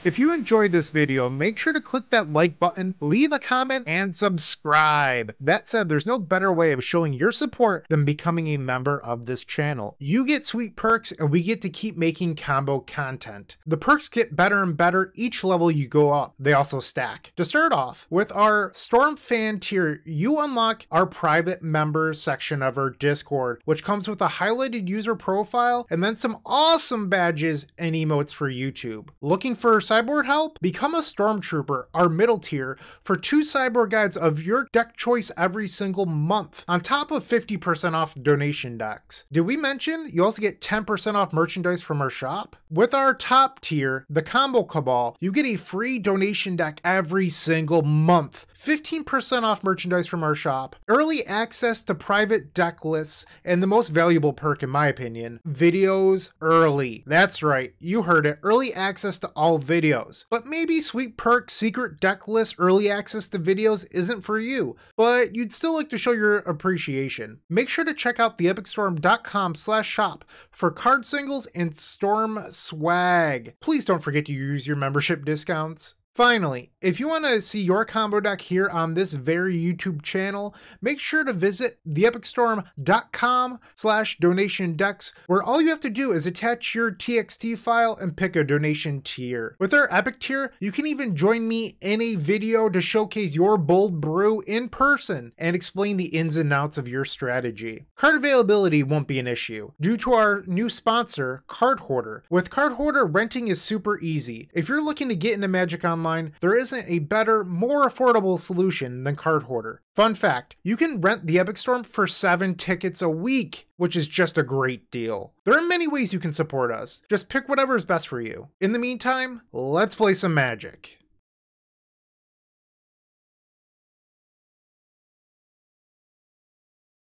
If you enjoyed this video, make sure to click that like button, leave a comment, and subscribe. That said, there's no better way of showing your support than becoming a member of this channel. You get sweet perks, and we get to keep making combo content. The perks get better and better each level you go up. They also stack. To start off, with our Storm Fan tier, you unlock our private members section of our Discord, which comes with a highlighted user profile and then some awesome badges and emotes for YouTube. Looking for cyborg help? Become a Stormtrooper, our middle tier, for 2 cyborg guides of your deck choice every single month, on top of 50% off donation decks. Did we mention you also get 10% off merchandise from our shop? With our top tier, the Combo Cabal, you get a free donation deck every single month, 15% off merchandise from our shop, early access to private deck lists, and the most valuable perk in my opinion, videos early. That's right, you heard it, early access to all videos. But maybe sweet perk, secret deck list, early access to videos isn't for you, but you'd still like to show your appreciation. Make sure to check out theepicstorm.com/shop for card singles and Storm swag. Please don't forget to use your membership discounts. Finally, if you want to see your combo deck here on this very YouTube channel, make sure to visit theepicstorm.com/donation decks, where all you have to do is attach your TXT file and pick a donation tier. With our Epic tier, you can even join me in a video to showcase your bold brew in person and explain the ins and outs of your strategy. Card availability won't be an issue due to our new sponsor, Card Hoarder. With Card Hoarder, renting is super easy. If you're looking to get into Magic Online, there isn't a better, more affordable solution than Card Hoarder. Fun fact, you can rent the Epic Storm for 7 tickets a week, which is just a great deal. There are many ways you can support us. Just pick whatever is best for you. In the meantime, let's play some Magic.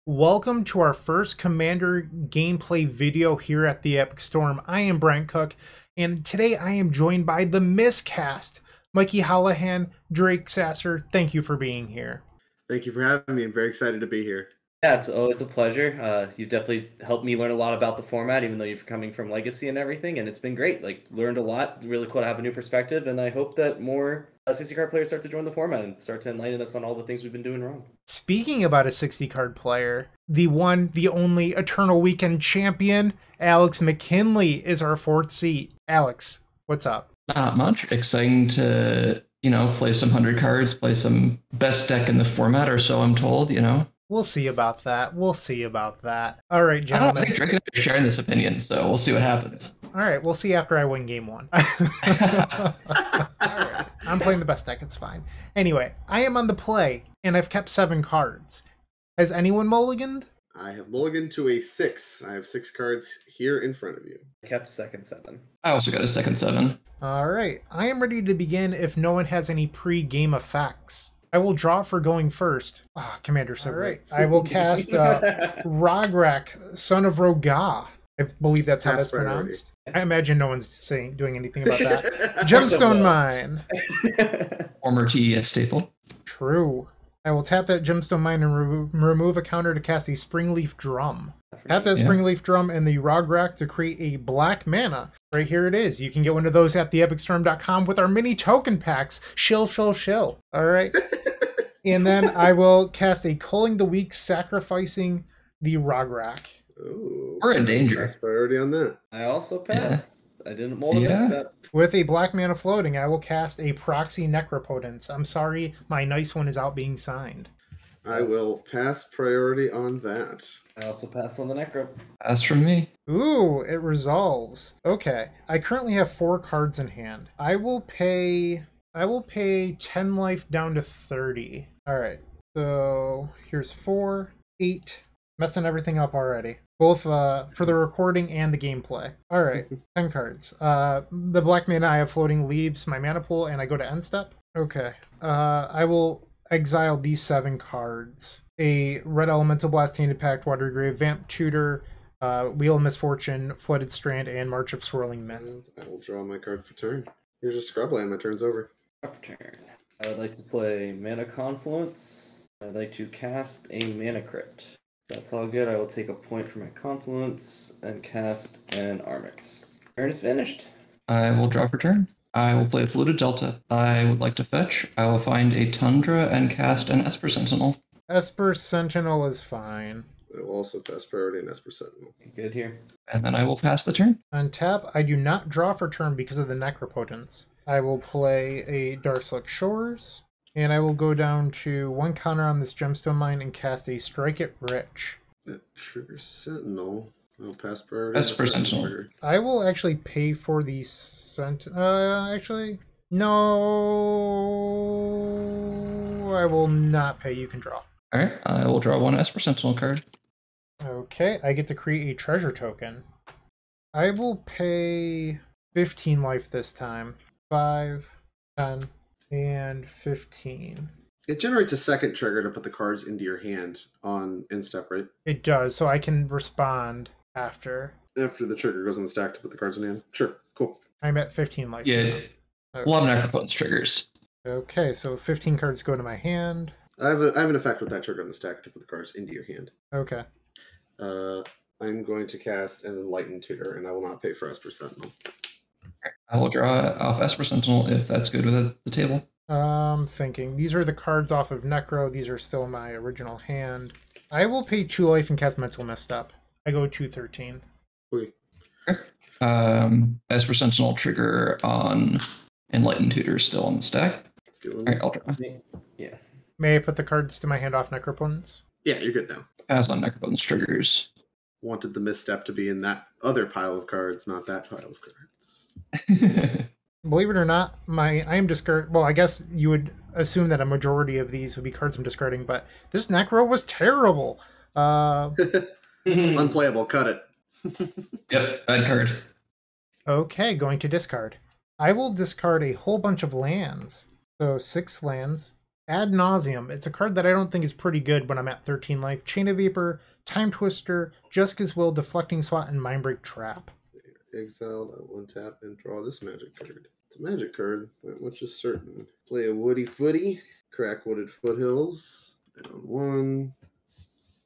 Welcome to our first Commander gameplay video here at the Epic Storm. I am Bryant Cook, and today I am joined by the Miscast. Mikey, Holohan, Drake, Sasser, thank you for being here. Thank you for having me. I'm very excited to be here. Yeah, it's a pleasure. You've definitely helped me learn a lot about the format, even though you're coming from Legacy and everything, and it's been great. Like, learned a lot. Really cool to have a new perspective, and I hope that more 60 card players start to join the format and start to enlighten us on all the things we've been doing wrong. Speaking about a 60 card player, the one, the only Eternal Weekend champion, Alex McKinley, is our 4th seat. Alex, what's up? Not much. Exciting to, play some 100 cards, play some best deck in the format, or so I'm told, We'll see about that. We'll see about that. All right, gentlemen. I don't think Drake and I are sharing this opinion, so we'll see what happens. All right, we'll see after I win game 1. All right. I'm playing the best deck, it's fine. Anyway, I am on the play, and I've kept 7 cards. Has anyone mulliganed? I have mulliganed to a 6. I have 6 cards here in front of you. I kept second 7. I also got a second 7. All right, I am ready to begin if no one has any pre-game effects. I will draw for going first. Ah, Commander, so great. I will cast Rograk, Son of Roga. I believe that's how that's pronounced. I imagine no one's doing anything about that. Gemstone Mine. Former TES staple. True. I will tap that Gemstone Mine and remove a counter to cast a Springleaf Drum. Tap that Springleaf Drum and the Rograk to create a black mana. Right here it is. You can get one of those at theepicstorm.com with our mini token packs. Shill. All right. And then I will cast a Culling the Weak, sacrificing the Rograk. Ooh, we're in danger. Pass priority on that. I also passed. Yeah. I didn't mull this step. With a black mana floating, I will cast a Proxy Necropotence. I'm sorry, my nice one is out being signed. I will pass priority on that. I also pass on the Necro. Pass from me. Ooh, it resolves. Okay, I currently have 4 cards in hand. I will pay 10 life down to 30. All right, so here's 4, 8. Messing everything up already. Both for the recording and the gameplay. All right, 10 cards. The black mana I have floating leaves my mana pool, and I go to end step. Okay, I will exile these 7 cards. A Red Elemental Blast, Tainted Pact, Watergrave, Vamp Tutor, Wheel of Misfortune, Flooded Strand, and March of Swirling Mist. I will draw my card for turn. Here's a Scrubland. My turn's over. For turn. I would like to play Mana Confluence. I'd like to cast a Mana Crypt. That's all good. I will take a point for my Confluence and cast an Armix. Turn is finished. I will draw for turn. I will play Fluted Delta. I would like to fetch. I will find a Tundra and cast an Esper Sentinel. Esper Sentinel is fine. I will also pass priority and Esper Sentinel. Good here. And then I will pass the turn. On tap, I do not draw for turn because of the Necropotence. I will play a Darkslick Shores, and I will go down to 1 counter on this Gemstone Mine and cast a Strike It Rich. That triggers Sentinel. I'll pass priority. Esper Sentinel. I will actually pay for the actually, no, I will not pay. You can draw. All right, I will draw 1 Esper Sentinel card. Okay, I get to create a treasure token. I will pay 15 life this time. 5, 10, and 15. It generates a second trigger to put the cards into your hand on end step, right? It does, so I can respond after. After the trigger goes on the stack to put the cards in hand. Sure, cool. I'm at 15 life. Yeah, now. a lot of Necropotence triggers. Okay, so 15 cards go to my hand. I have an effect with that trigger on the stack to put the cards into your hand. Okay. I'm going to cast an Enlightened Tutor, and I will not pay for Esper Sentinel. I will draw off Esper Sentinel if that's good with the table. Thinking. These are the cards off of Necro. These are still my original hand. I will pay 2 life and cast Mental Misstep. I go 213. Okay. Esper Sentinel trigger on Enlightened Tutor still on the stack. Good All one. right, I'll draw. Yeah. May I put the cards to my hand off Necropotence? Yeah, you're good now. Pass on Necropotence triggers. Wanted the misstep to be in that other pile of cards, not that pile of cards. Believe it or not, I am discard. Well, I guess you would assume that a majority of these would be cards I'm discarding, but this Necro was terrible. Unplayable, cut it. Yep, bad card. Okay, going to discard. I will discard a whole bunch of lands. So 6 lands. Ad Nauseum. It's a card that I don't think is pretty good when I'm at 13 life. Chain of Vapor, Time Twister, Jessica's Will, Deflecting Swat, and Mindbreak Trap. Exile, one tap, and draw this magic card. It's a magic card, that much is certain. Play a Woody Footy, crack Wooded Foothills. Down 1.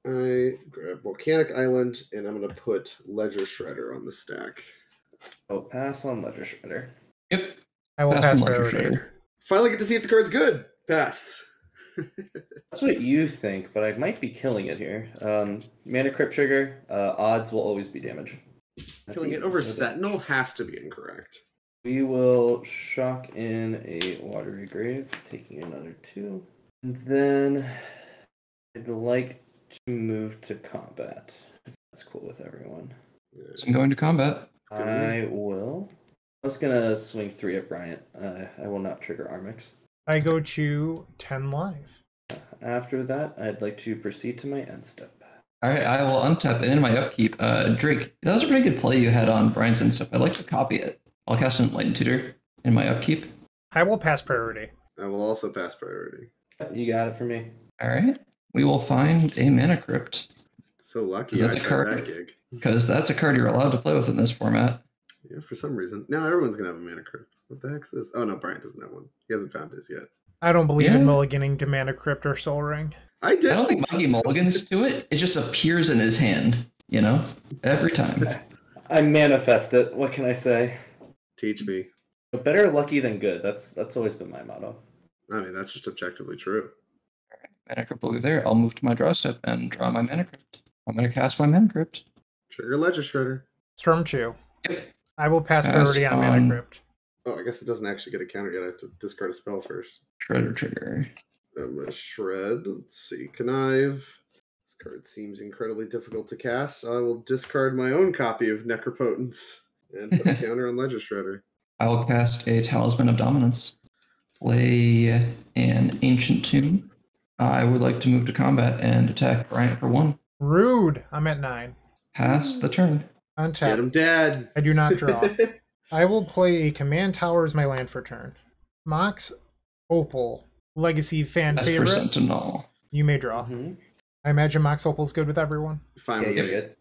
I grab Volcanic Island, and I'm going to put Ledger Shredder on the stack. Oh, pass on Ledger Shredder. Yep. I will pass on Ledger priority. Shredder. Finally get to see if the card's good. Pass. That's what you think, but I might be killing it here. Mana Crypt trigger, odds will always be damage. Killing it over Sentinel has to be incorrect. We will shock in a Watery Grave, taking another 2. And then I'd like to move to combat. If that's cool with everyone. So I'm going to combat. I will. I was gonna swing 3 at Bryant. I will not trigger Armix. I go to 10 life. After that, I'd like to proceed to my end step. All right, I will untap it in my upkeep. Drake, that was a pretty good play you had on Brian's end step. I'd like to copy it. I'll cast an Enlightened Tutor in my upkeep. I will pass priority. I will also pass priority. You got it for me. All right, we will find a Mana Crypt. So lucky That's I a tried card. that gig. Because that's a card you're allowed to play with in this format. Yeah, for some reason. Now everyone's going to have a Mana Crypt. What the heck's this? Oh, no, Brian doesn't have one. He hasn't found his yet. I don't believe Yeah. in mulliganing to Mana Crypt or Soul Ring. I did. I don't think Mikey mulligans to it. It just appears in his hand, you know? Every time. I manifest it. What can I say? Teach me. But better lucky than good. That's always been my motto. I mean, that's just objectively true. Mana Crypt will be there. I'll move to my draw step and draw my Mana Crypt. I'm going to cast my Mana Crypt. Trigger Ledger Shredder. Storm Chew. Yep. I will pass Pass priority on Mana on- Crypt. Oh, I guess it doesn't actually get a counter yet. I have to discard a spell first. Shredder trigger. I'm going to shred. Let's see. Connive. This card seems incredibly difficult to cast. I will discard my own copy of Necropotence and put a counter on Ledger Shredder. I will cast a Talisman of Dominance. Play an Ancient Tomb. I would like to move to combat and attack Bryant for 1. Rude. I'm at 9. Pass the turn. Get Untap. him dead. I do not draw. I will play a Command Tower as my land for turn. Mox Opal. Legacy fan Esper favorite. Sentinel. You may draw. Mm-hmm. I imagine Mox Opal is good with everyone. Fine Yeah, with you're me. good.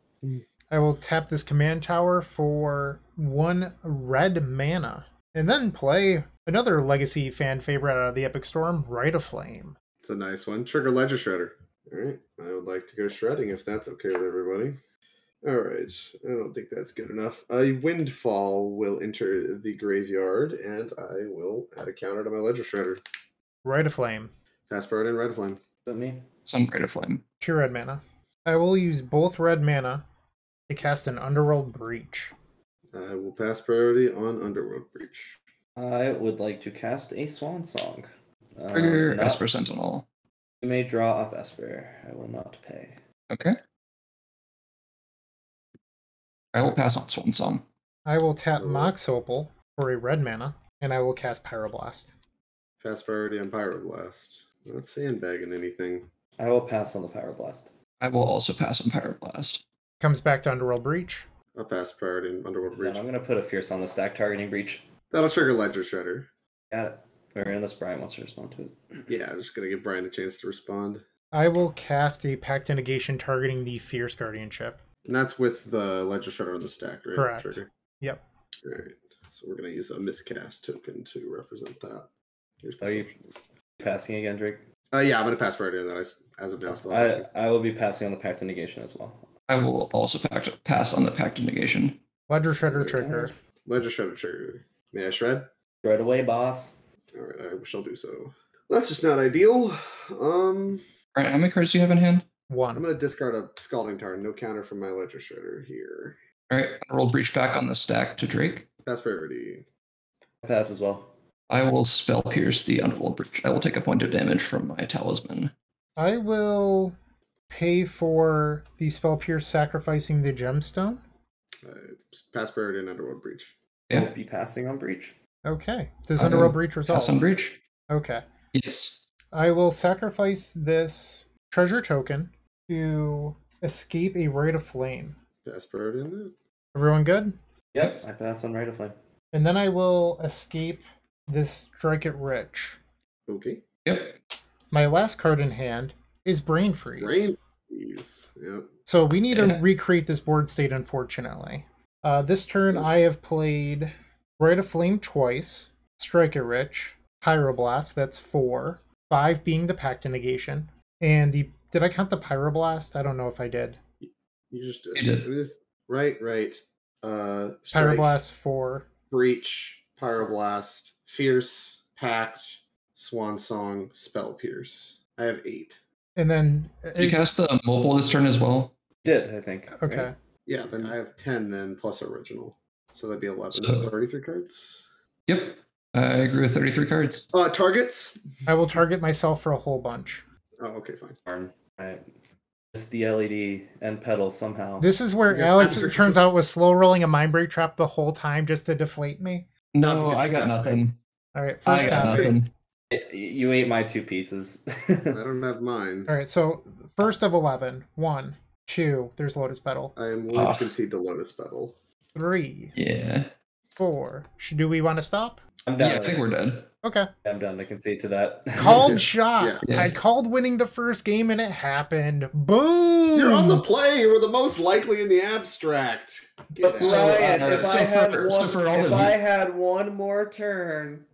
I will tap this Command Tower for 1 red mana. And then play another Legacy fan favorite out of the Epic Storm, Rite of Flame. It's a nice one. Trigger Ledger Shredder. All right. I would like to go shredding if that's okay with everybody. All right. I don't think that's good enough. A windfall will enter the graveyard, and I will add a counter to my Ledger Shredder. Rite of Flame. Pass Bird and Red Flame. But me. Some Rite of Flame. 2 red mana. I will use both red mana to cast an Underworld Breach. I will pass priority on Underworld Breach. I would like to cast a Swan Song. Trigger Not- Esper Sentinel. You may draw off Esper. I will not pay. Okay. I will pass on Swan Song. I will tap Mox Opal for a red mana, and I will cast Pyroblast. Pass priority on Pyroblast. Not sandbagging anything. I will pass on the Pyroblast. I will also pass on Pyroblast. Comes back to Underworld Breach. I'll pass priority on Underworld Then Breach. I'm going to put a Fierce on the stack, targeting Breach. That'll trigger Ledger Shredder. Got it. Or unless Bryant wants to respond to it. Yeah, I'm just going to give Brian a chance to respond. I will cast a Pact of Negation targeting the Fierce Guardianship. And that's with the Ledger Shredder on the stack, right? Correct. Trigger. Yep. All right. So we're going to use a Miscast token to represent that. Here's the Are you socials. passing again, Drake? Yeah, I'm going to pass priority on that. As of now, still. I will be passing on the Pact of Negation as well. I will also pass on the Pact of Negation. Ledger Shredder trigger. Ledger Shredder trigger. May I shred? Right away, boss. All right, I shall do so. That's just not ideal. Alright, how many cards do you have in hand? I'm 1. going to discard a Scalding Tarn. No counter from my Ledger Shredder here. Alright, roll Breach back on the stack to Drake. Pass priority. I pass as well. I will Spell Pierce the Underworld Breach. I will take a point of damage from my Talisman. I will pay for the Spell Pierce sacrificing the gemstone. Pass priority and Underworld Breach. I Yeah. will be passing on Breach. Okay. Does I Underworld will Breach resolve? Pass on Breach? Okay. Yes. I will sacrifice this treasure token to escape a Rite of Flame. Pass priority on that. Everyone good? Yep, I pass on Rite of Flame. And then I will escape this Strike It Rich. Okay. Yep. My last card in hand is Brain Freeze. Brain Freeze. Yep. So we need to Yeah. recreate this board state, unfortunately. This turn I have played Rite of Flame twice, Strike It Rich, Pyroblast, that's 4, 5 being the Pact of Negation, and the... Did I count the Pyroblast? I don't know if I did. You just did. You did. I mean, right. Strike, Pyroblast 4. Breach, Pyroblast, Fierce, Pact, Swan Song, Spell Pierce. I have 8. And then... You cast the mobile this turn as well? Did, I think. Okay. right? Yeah, then I have 10 then, plus original. So that'd be 11. So- 33 cards. Yep. I agree with 33 cards. Targets? I will target myself for a whole bunch. Oh, okay, fine. Darn. Right. Just the LED and pedals somehow. This is where Yes, Alex, I'm- it turns out, was slow rolling a Mind Break Trap the whole time just to deflate me. No, Not I got disgusting. nothing. All right, I first got copy. nothing. You ate my 2 pieces. I don't have mine. All right, so first of 11. 1, 2, there's Lotus Petal. I am willing Ah. to concede the Lotus Petal. 3, Yeah. 4. Do we want to stop? I'm down. Yeah, I think we're dead. Okay. I'm done to concede to that. Called shot. Yeah. I called winning the first game and it happened. Boom! You're on the play. You were the most likely in the abstract. Get But out. So, Ryan, if so I had for- one, so for all if of I you- had one more turn.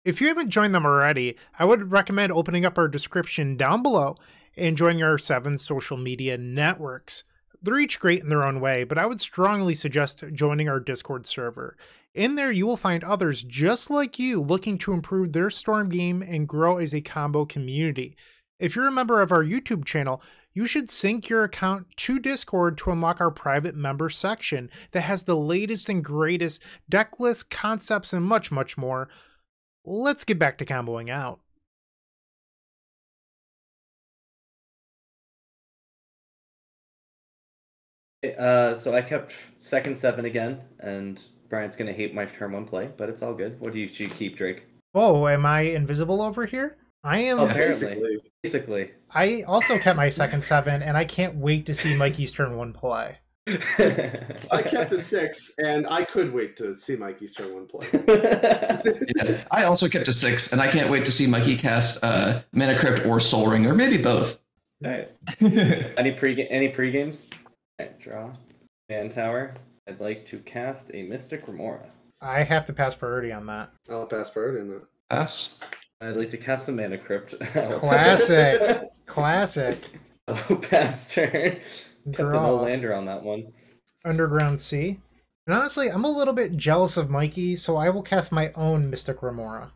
If you haven't joined them already, I would recommend opening up our description down below and joining our 7 social media networks. They're each great in their own way, but I would strongly suggest joining our Discord server. In there, you will find others just like you looking to improve their Storm game and grow as a combo community. If you're a member of our YouTube channel, you should sync your account to Discord to unlock our private member section that has the latest and greatest deck lists, concepts, and much, much more. Let's get back to comboing out. So I kept second 7 again, and Brian's gonna hate my turn 1 play, but it's all good. What do you keep, Drake? Oh, am I invisible over here? I am. Oh, apparently. Basically. Basically. I also kept my second 7, and I can't wait to see Mikey's turn 1 play. I kept a 6, and I could wait to see Mikey's turn 1 play. Yeah. I also kept a 6, and I can't wait to see Mikey cast Mana Crypt or Soul Ring, or maybe both. Alright. Yeah, Any pre-games? Alright, draw. Man Tower. I'd like to cast a Mystic Remora. I have to pass priority on that. I'll pass priority on that. Pass. I'd like to cast the Mana Crypt. Classic. Classic. Oh, pass turn. Kept a no Draw. lander on that one. Underground Sea. And honestly, I'm a little bit jealous of Mikey, so I will cast my own Mystic Remora.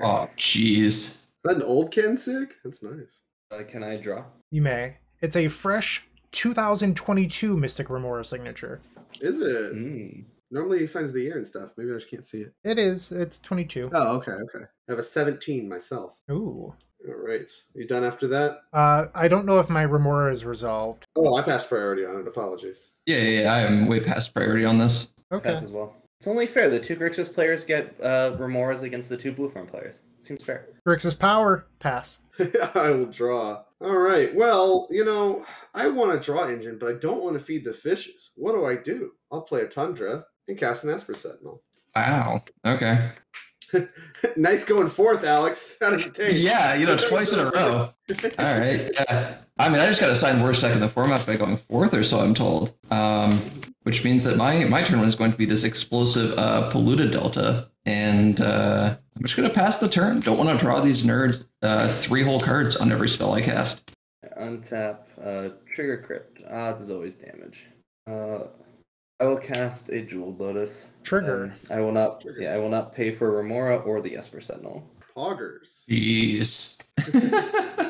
Oh, jeez. Is that an old Ken Sig? That's nice. Can I draw? You may. It's a fresh 2022 Mystic Remora signature. Is it? Mm. Normally he signs the year and stuff. Maybe I just can't see it. It is. It's 22. Oh, okay. I have a 17 myself. Ooh. All right. You done after that? I don't know if my Remora is resolved. Oh, I passed priority on it. Apologies. Yeah, I am way past priority on this. Okay. Pass as well. It's only fair. The two Grixis players get Remoras against the two Blueform players. Seems fair. Grixis power. Pass. I will draw. All right. Well, I want a draw engine, but I don't want to feed the fishes. What do? I'll play a Tundra and cast an Esper Sentinel. Wow. Okay. Nice going forth, Alex. How did it taste? Yeah, twice in a row. All right. Yeah. I mean, I just got assigned worst deck in the format by going fourth or so, I'm told. Which means that my turn was going to be this explosive polluted delta. And I'm just going to pass the turn. Don't want to draw these nerds 3 whole cards on every spell I cast. Untap, trigger crypt. Odds is always damage. I will cast a Jeweled Lotus. Trigger. I will not. Trigger. Yeah, I will not pay for Remora or the Esper Sentinel. Poggers. Jeez.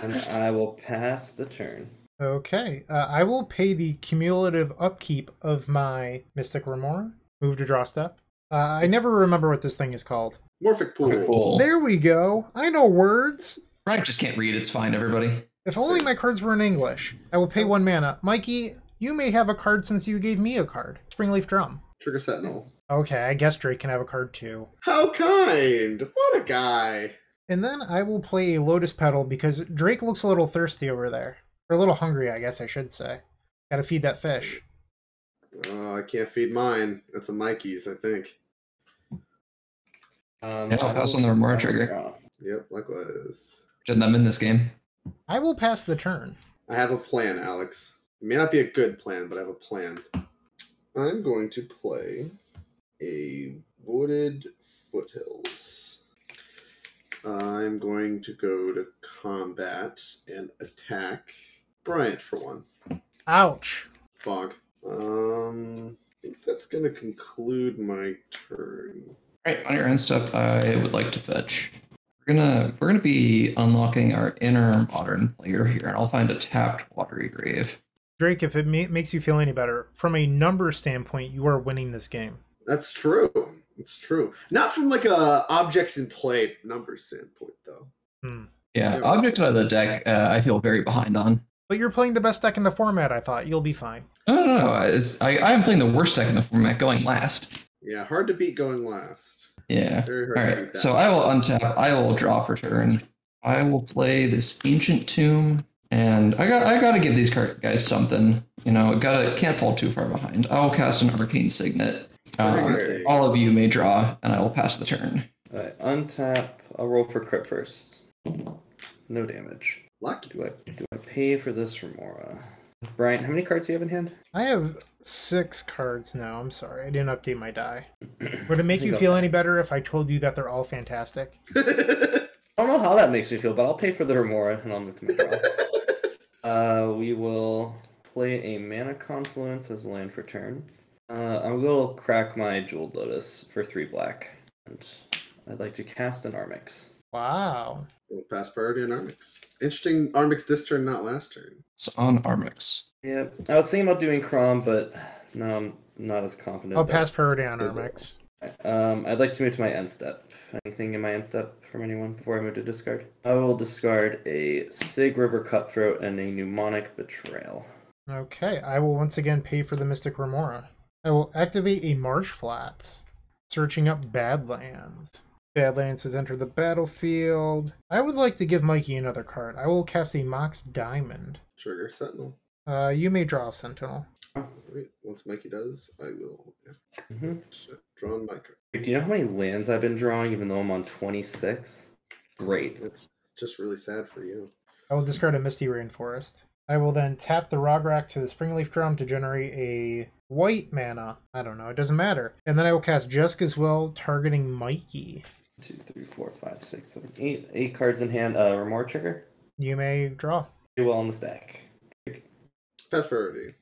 And I will pass the turn. Okay. I will pay the cumulative upkeep of my Mystic Remora. Move to draw step. I never remember what this thing is called. Morphic Pool. Cool. There we go. I know words. Bryant just can't read. It's fine, everybody. If only my cards were in English. I will pay 1 mana. Mikey, you may have a card since you gave me a card. Springleaf Drum. Trigger Sentinel. Okay, I guess Drake can have a card too. How kind. What a guy. And then I will play a Lotus Petal because Drake looks a little thirsty over there. Or a little hungry, I guess I should say. Gotta feed that fish. Oh, I can't feed mine. That's a Mikey's, I think. Yeah, I'll pass on the Remora trigger. Yep, likewise. Didn't I'm in this game. I will pass the turn. I have a plan, Alex. It may not be a good plan, but I have a plan. I'm going to play a Wooded Foothills. I'm going to go to combat and attack Bryant for 1. Ouch. Bog. I think that's going to conclude my turn. All right, on your end step, I would like to fetch. We're gonna be unlocking our inner modern player here, and I'll find a tapped Watery Grave. Drake, if it makes you feel any better, from a number standpoint, you are winning this game. That's true. It's true. Not from like a objects in play numbers standpoint, though. Yeah, object out of the deck, I feel very behind on. But you're playing the best deck in the format, I thought. You'll be fine. No. I am playing the worst deck in the format, going last. Yeah, hard to beat going last. Yeah. Very hard All to right. beat that. So I will untap. I will draw for turn. I will play this Ancient Tomb, and I got to give these guys something. Can't fall too far behind. I will cast an Arcane Signet. Alright. All of you may draw, and I will pass the turn. Alright, untap. I'll roll for crit first. No damage. Lucky. Do I pay for this Remora? Bryant, how many cards do you have in hand? I have 6 cards now. I'm sorry. I didn't update my die. Would it make I think you feel any better if I told you that they're all fantastic? I don't know how that makes me feel, but I'll pay for the Remora and I'll move to my draw. We will play a Mana Confluence as a land for turn. I will crack my Jeweled Lotus for 3 black. And I'd like to cast an Armix. Wow. We'll pass priority on Armix. Interesting Armix this turn, not last turn. It's on Armix. Yeah, I was thinking about doing Crom, but no, I'm not as confident. I'll pass priority on Armix. I'd like to move to my end step. Anything in my end step from anyone before I move to discard? I will discard a Sig River Cutthroat and a Mnemonic Betrayal. Okay, I will once again pay for the Mystic Remora. I will activate a Marsh Flats, searching up Badlands. Badlands has entered the battlefield. I would like to give Mikey another card. I will cast a Mox Diamond. Trigger Sentinel. You may draw a Sentinel. Right. Once Mikey does, I will Mm-hmm. draw on my card. Do you know how many lands I've been drawing, even though I'm on 26? Great. That's just really sad for you. I will discard a Misty Rainforest. I will then tap the Rograk to the Springleaf Drum to generate a white mana. I don't know, it doesn't matter. And then I will cast Jessica's Will, targeting Mikey. 2, 3, 4, 5, 6, 7, 8. 8 cards in hand. Remora trigger. You may draw. Do well on the stack. Pass priority.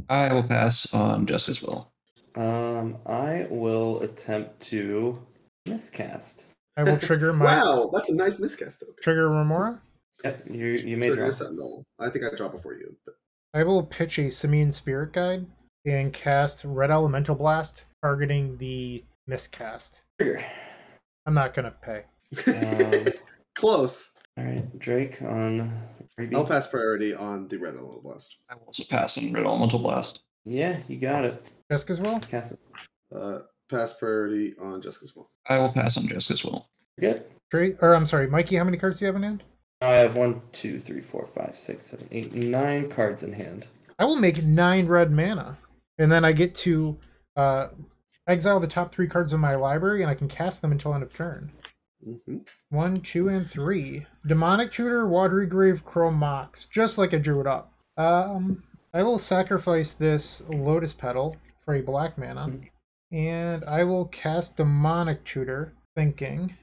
I will pass on Jessica's will. I will attempt to miscast. I will trigger my Wow, that's a nice miscast token. trigger Remora. Yep, you may Trigger draw. Sentinel. I think I draw before you. But... I will pitch a Simian Spirit Guide and cast Red Elemental Blast, targeting the miscast. Trigger. I'm not gonna pay. Close. All right, Drake on. I'll pass priority on the Red Elemental Blast. I will also pass on Red Elemental Blast. Yeah, you got it. Jessica's will? Cast it. Pass priority on Jessica's will. I will pass on Jessica's will. Good. I'm sorry, Mikey, how many cards do you have in hand? I have 1, 2, 3, 4, 5, 6, 7, 8, 9 cards in hand. I will make 9 red mana. And then I get to exile the top 3 cards of my library, and I can cast them until end of turn. 1, 2, and 3. Demonic Tutor, Watery Grave, Chrome Mox, just like I drew it up. I will sacrifice this Lotus Petal for a black mana, and I will cast Demonic Tutor, thinking...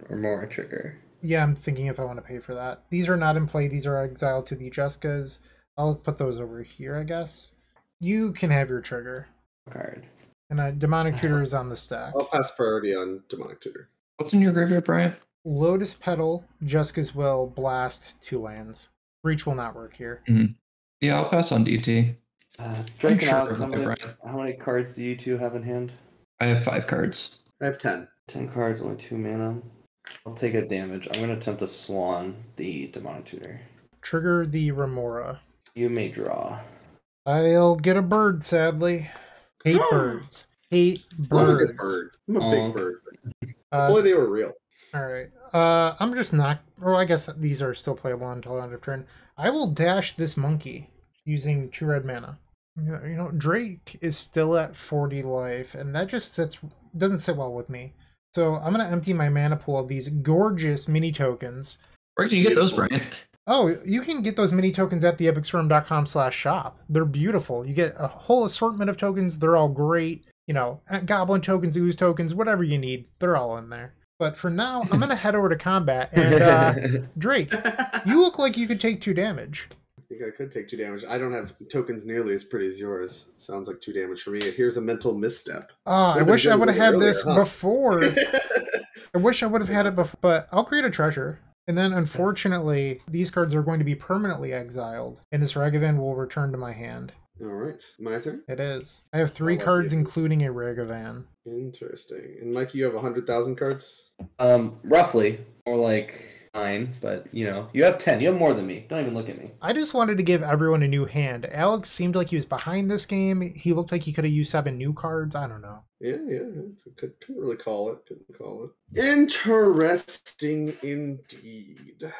Or more trigger. Yeah, I'm thinking if I want to pay for that. These are not in play. These are exiled to the Jessicas. I'll put those over here, I guess. You can have your trigger. Card. And Demonic Tutor is on the stack. I'll pass priority on Demonic Tutor. What's in your graveyard, Bryant? Lotus Petal, Jessica's Will, Blast, 2 lands. Breach will not work here. Yeah, I'll pass on DT. Drake and sure Alex, about how many cards do you two have in hand? I have 5 cards. I have 10. 10 cards, only 2 mana. I'll take a damage. I'm going to attempt to Swan the Demonic Tutor. Trigger the Remora. You may draw. I'll get a bird, sadly. Hate birds. Hate I'm a birds. good bird. I'm a big bird. Uh, Hopefully they were real. Alright. I'm just not... Well, I guess these are still playable until end of turn. I will dash this monkey using 2 red mana. You know, Drake is still at 40 life, and that just doesn't sit well with me. So I'm going to empty my mana pool of these gorgeous mini tokens. Where can you get those, Bryant? Oh, you can get those mini tokens at theepicstorm.com/shop. They're beautiful. You get a whole assortment of tokens. They're all great. You know, goblin tokens, ooze tokens, whatever you need. They're all in there. But for now, I'm going to head over to combat. And Drake, you look like you could take 2 damage. I think I could take 2 damage. I don't have tokens nearly as pretty as yours. It sounds like 2 damage for me. Here's a mental misstep. I wish I would have had this before. I I wish I would have had it before, but I'll create a treasure. And then, unfortunately, these cards are going to be permanently exiled, and this Ragavan will return to my hand. All right, my turn. It is. I have 3 cards, including a Ragavan. Interesting. And Mikey, you have 100,000 cards? Roughly. More like 9, but, you know, you have 10. You have more than me. Don't even look at me. I just wanted to give everyone a new hand. Alex seemed like he was behind this game. He looked like he could have used 7 new cards. I don't know. Yeah. Couldn't really call it. Interesting indeed.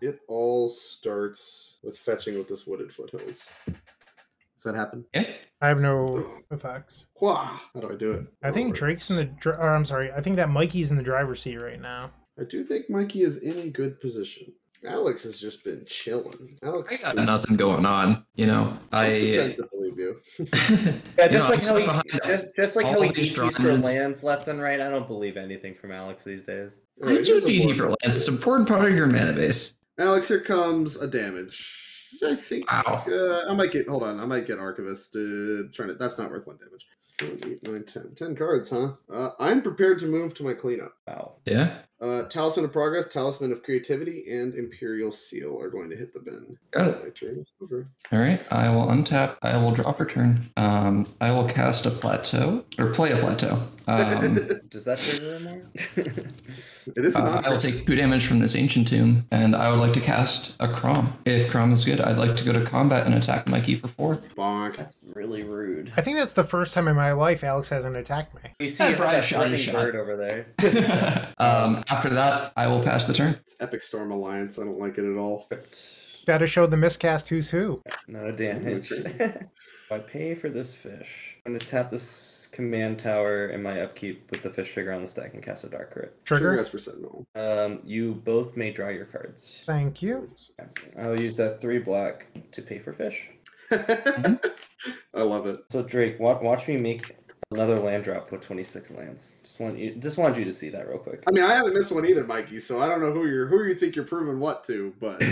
It all starts with fetching with this Wooded Foothills. Does that happen? Yeah. I have no effects. How do I do it? I think Drake's in the... I'm sorry. I think that Mikey's in the driver's seat right now. I do think Mikey is in a good position. Alex has just been chilling. I got nothing going on, you know. I pretend to believe you. Yeah, just like how he DTs for lands left and right. I don't believe anything from Alex these days. I do DT for lands. It's an important part of your mana base. Alex, here comes a damage. I think wow. I might get Archivist. That's not worth 1 damage. 7, 8, 9, 10. 10 cards, huh? I'm prepared to move to my cleanup. Wow. Yeah. Talisman of Progress, Talisman of Creativity, and Imperial Seal are going to hit the bin. Got it. My turn is over. All right. I will untap. I will drop a turn. I will cast a plateau or play a plateau. Does that trigger more? It is I will take 2 damage from this Ancient Tomb, and I would like to cast a Crom. If Crom is good, I'd like to go to combat and attack Mikey for 4. Bonk. That's really rude. I think that's the first time in my life Alex hasn't attacked me. You see that flaming bird over there. After that, I will pass the turn. It's Epic Storm Alliance. I don't like it at all. Gotta show the miscast who's who. No damage. I pay for this fish. I'm gonna tap this command tower in my upkeep with the fish trigger on the stack and cast a dark crit. Trigger? As for Sentinel. You both may draw your cards. Thank you. I'll use that 3 black to pay for fish. I love it. So Drake, watch me make another land drop with 26 lands. Just wanted you to see that real quick. I mean, I haven't missed one either, Mikey. So I don't know who you think you're proving what to, but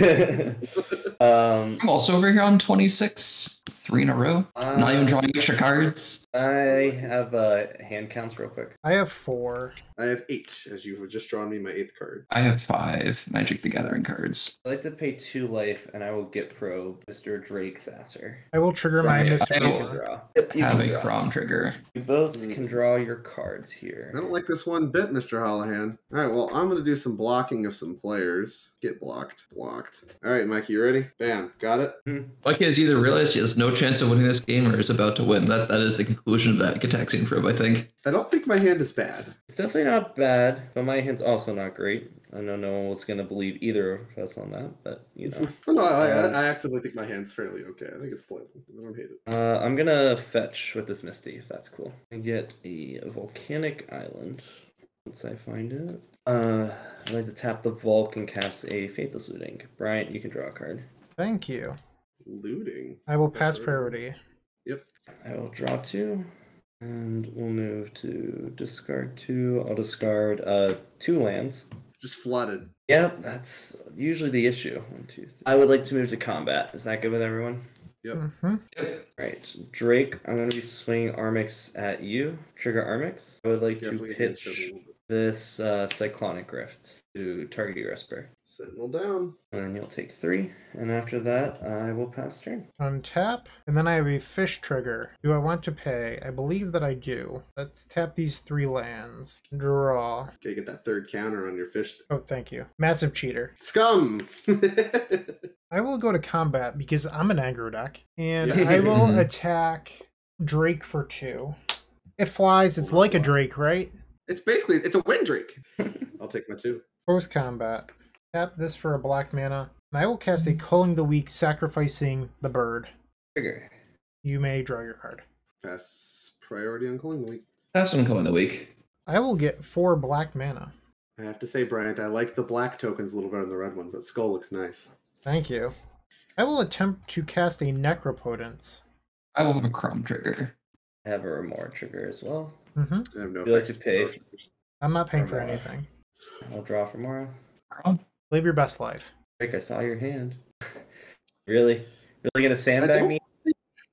I'm also over here on 26. 3 in a row. Not even drawing extra cards. I have hand counts real quick. I have 4. I have 8, as you've just drawn me my 8th card. I have 5 Magic the Gathering cards. I'd like to pay 2 life, and I will get probe Mr. Drake Sasser. I will trigger my Right, Mr. I You can Draco. draw. Yep, you Have can a draw. Crom trigger. You both can draw your cards here. I don't like this one bit, Mr. Holohan. All right, well, I'm going to do some blocking of some players. Get blocked. Blocked. All right, Mikey, you ready? Bam. Got it? Mikey has either realized he has no chance of winning this game or is about to win. That is the conclusion of that Gataxian probe, I think. I don't think my hand is bad. It's definitely not bad, but my hand's also not great. I know no one was going to believe either of us on that, but you know. No, I actively think my hand's fairly okay. I think it's playable. I don't hate it. I'm going to fetch with this Misty, if that's cool. I get a volcanic island once I find it. I'd like to tap the Volk and cast a Faithless Looting. Bryant, you can draw a card. Thank you. Looting. I will pass priority. Yep. I will draw 2. And we'll move to discard 2. I'll discard 2 lands. Just flooded. Yep, that's usually the issue. 1, 2, 3. I would like to move to combat. Is that good with everyone? Yep. Mm-hmm. Right. Drake, I'm going to be swinging Armix at you. Trigger Armix. I would like to Definitely pitch this Cyclonic Rift to target your Esper. Sentinel down. And then you'll take 3. And after that, I will pass turn. Untap, and then I have a fish trigger. Do I want to pay? I believe that I do. Let's tap these 3 lands. Draw. Okay, get that 3rd counter on your fish. Oh, thank you. Massive cheater. Scum! I will go to combat because I'm an aggro deck, and Yeah. I will attack Drake for 2. It flies. It's like a Drake, right? It's a wind drake. I'll take my 2. Post combat. Tap this for a black mana, and I will cast a Culling the Weak, sacrificing the bird. Trigger. You may draw your card. Pass priority on Calling the Week. That's one in the week. I will get 4 black mana. I have to say, Bryant, I like the black tokens a little better than the red ones. That skull looks nice. Thank you. I will attempt to cast a Necropotence. I will have a Crom trigger. I have a Remora trigger as well. Mm-hmm. I have no Would you like effects. to pay? I'm not paying for Remora. anything. I'll draw for Mora. Crom? Live your best life. Drake, I saw your hand. Really? Really gonna sandbag me?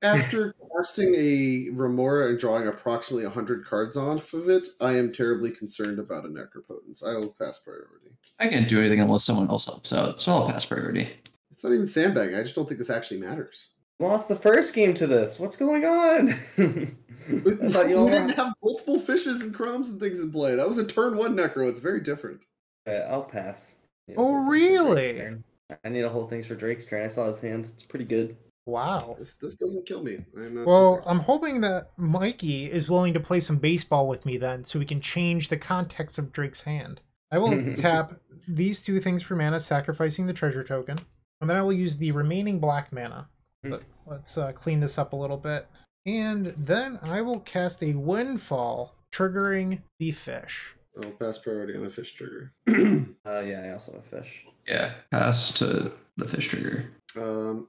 After casting a Remora and drawing approximately 100 cards off of it, I am terribly concerned about a Necropotence. I will pass priority. I can't do anything unless someone else helps out, so I'll pass priority. It's not even sandbagging. I just don't think this actually matters. Lost the first game to this. What's going on? We I thought you all didn't have multiple fishes and crumbs and things in play. That was a turn 1 Necro. It's very different. I'll pass. You Oh, whole things for Drake's really? turn. I need a whole things for Drake's turn. I saw his hand. It's pretty good. Wow. This doesn't kill me. I'm not Well, concerned. I'm hoping that Mikey is willing to play some baseball with me then, so we can change the context of Drake's hand. I will tap these 2 things for mana, sacrificing the treasure token, and then I will use the remaining black mana. But let's clean this up a little bit. And then I will cast a Windfall, triggering the fish. I'll pass priority on the fish trigger. Yeah, I also have fish. Yeah, pass to the fish trigger.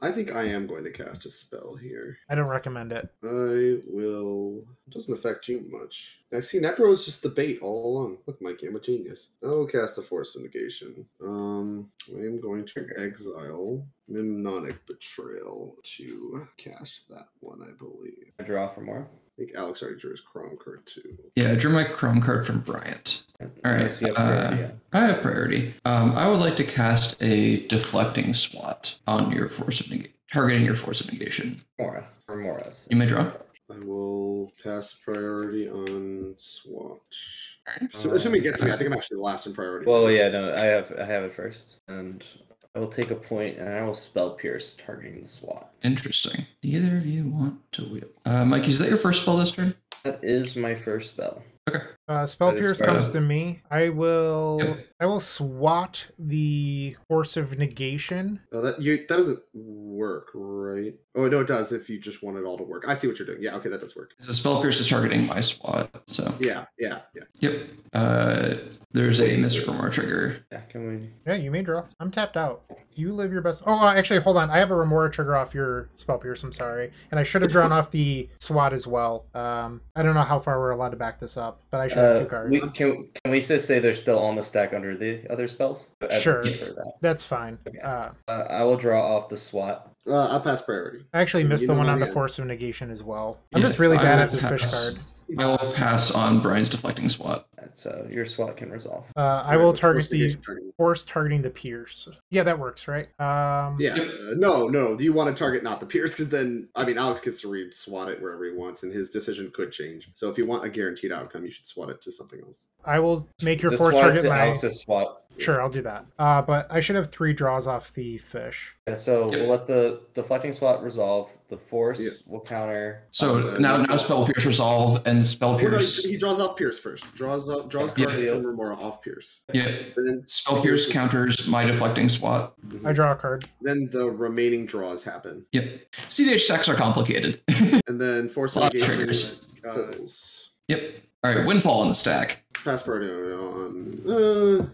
I think I am going to cast a spell here. I don't recommend it. I will... It doesn't affect you much. I see Necro is just the bait all along. Look, Mikey, I'm a genius. I will cast a Force of Negation. I am going to exile Mnemonic Betrayal to cast that one, I believe. I draw for more. I think Alex already drew his Chrome card too. Yeah, I drew my Crom card from Bryant. All right, So you have priority, yeah. I have priority. I would like to cast a Deflecting Swat on your Force of Negation, targeting your Force of Negation. Mora. For Mora's. You may draw. I will pass priority on SWAT. All right. So, assuming it gets to me, I think I'm actually the last in priority. Well, yeah, no, I have it first, and I will take a point, and I will spell pierce, targeting the SWAT. Interesting. Either of you want to wheel? Mikey, is that your first spell this turn? That is my first spell. Okay. Spell That is Pierce fair. comes to me. I will Yep. swat the Force of Negation. Oh, that doesn't work, right? Oh, no, it does if you just want it all to work. I see what you're doing. Yeah, okay, that does work. The spell pierce is targeting my SWAT, so. Yeah. Yep. There's a Mystical Remora trigger. Yeah, can we? Yeah, you may draw. I'm tapped out. You live your best. Oh, actually, hold on. I have a Remora trigger off your Spell Pierce. I'm sorry, and I should have drawn off the SWAT as well. I don't know how far we're allowed to back this up, but I should draw 2 cards. Can we just say they're still on the stack under the other spells? Sure. For that. That's fine. Okay. I will draw off the SWAT. I'll pass priority. I actually missed the one on the Force of Negation as well. I'm just really bad at this fish card. I will pass on Brian's deflecting SWAT. So your SWAT can resolve. I will target the Force targeting the Pierce. Yeah, that works, right? No. Do you want to target not the Pierce? Because then, I mean, Alex gets to re-SWAT it wherever he wants, and his decision could change. So if you want a guaranteed outcome, you should SWAT it to something else. I will make your Force target my... Alex's SWAT. Sure, I'll do that. But I should have 3 draws off the fish. Yeah, so we'll let the deflecting SWAT resolve. The Force will counter. So now Spell Pierce resolve and Spell Pierce. He draws off Pierce first. Draws cards from Remora off Pierce. Yeah. Then Spell Pierce counters my deflecting SWAT. I draw a card. Then the remaining draws happen. Yep. CEDH stacks are complicated. And then Force of Negation fizzles. Yep. All right, Windfall on the stack. Pass priority on...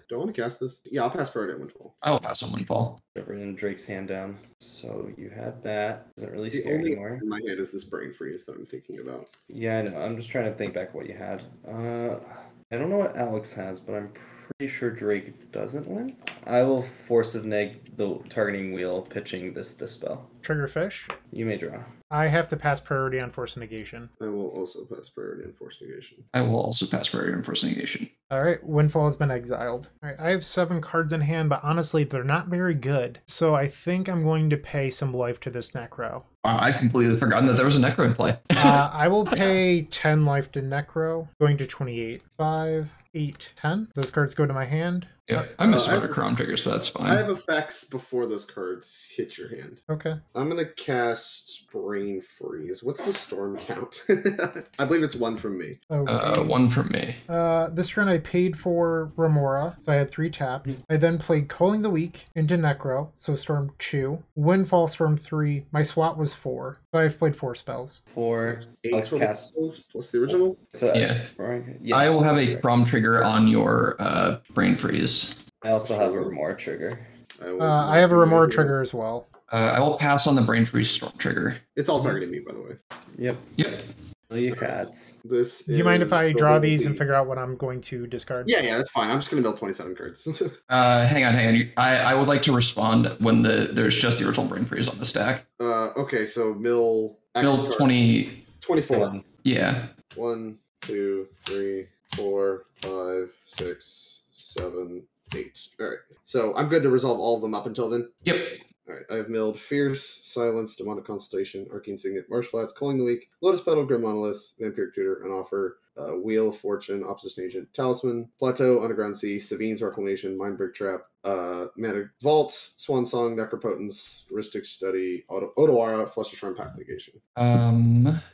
don't want to cast this. Yeah, I'll pass priority on Windfall. I will pass on Windfall. Bring Drake's hand down. So you had that. Doesn't really scare anymore. In my head is this Brain Freeze that I'm thinking about. Yeah, I know. I'm just trying to think back what you had. I don't know what Alex has, but I'm pretty sure Drake doesn't win. I will Force of Neg the targeting wheel, pitching this Dispel. Trigger fish. You may draw. I have to pass priority on Force Negation. I will also pass priority on Force Negation. I will also pass priority on Force Negation. All right, Windfall has been exiled. All right, I have 7 cards in hand, but honestly, they're not very good. So I think I'm going to pay some life to this Necro. I completely forgotten that there was a Necro in play. I will pay 10 life to Necro, going to 28. 5, 8, 10. Those cards go to my hand. Yeah, I missed other Chrome triggers, but that's fine. I have effects before those cards hit your hand. Okay. I'm going to cast Brain Freeze. What's the storm count? I believe it's 1 from me. Okay. 1 from me. This turn I paid for Remora, so I had 3 tapped. I then played Culling the Weak into Necro, so Storm 2. Windfall Storm 3. My SWAT was 4. So I've played 4 spells. 4. 8 cast plus the original? So, yeah. Yes. I will have a Chrome trigger on your Brain Freeze. I also have a Remora trigger. I have a Remora trigger as well. I will pass on the Brain Freeze Storm trigger. It's all targeting me, by the way. Yep. You cats. Do you mind if I draw these and figure out what I'm going to discard? Yeah, that's fine. I'm just going to mill 27 cards. Hang on. I would like to respond when there's just the original Brain Freeze on the stack. Okay, so mill... Mill 20... 24. Yeah. 1, 2, 3, 4, 5, 6, 7, 8. All right. So I'm good to resolve all of them up until then? Yep. All right. I have milled Fierce, Silence, Demonic Consultation, Arcane Signet, Marsh Flats, Culling the Weak, Lotus Petal, Grim Monolith, Vampiric Tutor, and offer Wheel of Fortune, Opposition Agent, Talisman, Plateau, Underground Sea, Savine's Reclamation, Mindbreak Trap, Mana Vault, Swan Song, Necropotence, Heuristic Study, Otawara, Flusterstorm, Pact Negation.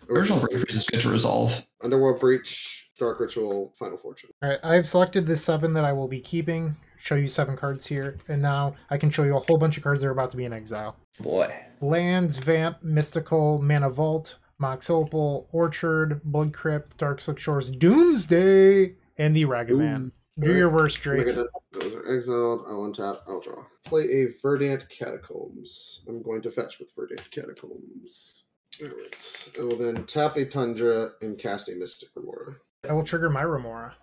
Original Brain Freeze is good to resolve. Underworld Breach, Dark Ritual, Final Fortune. All right, I've selected the 7 that I will be keeping. Show you 7 cards here, and now I can show you a whole bunch of cards that are about to be in exile. Boy. Lands, Vamp, Mystical, Mana Vault, Mox Opal, Orchard, Blood Crypt, Dark Silk Shores, Doomsday, and the Ragavan. Do your worst, Drake. Those are exiled. I'll untap. I'll draw. Play a Verdant Catacombs. I'm going to fetch with Verdant Catacombs. Alright. I will then tap a Tundra and cast a Mystic Remora. I will trigger my Remora.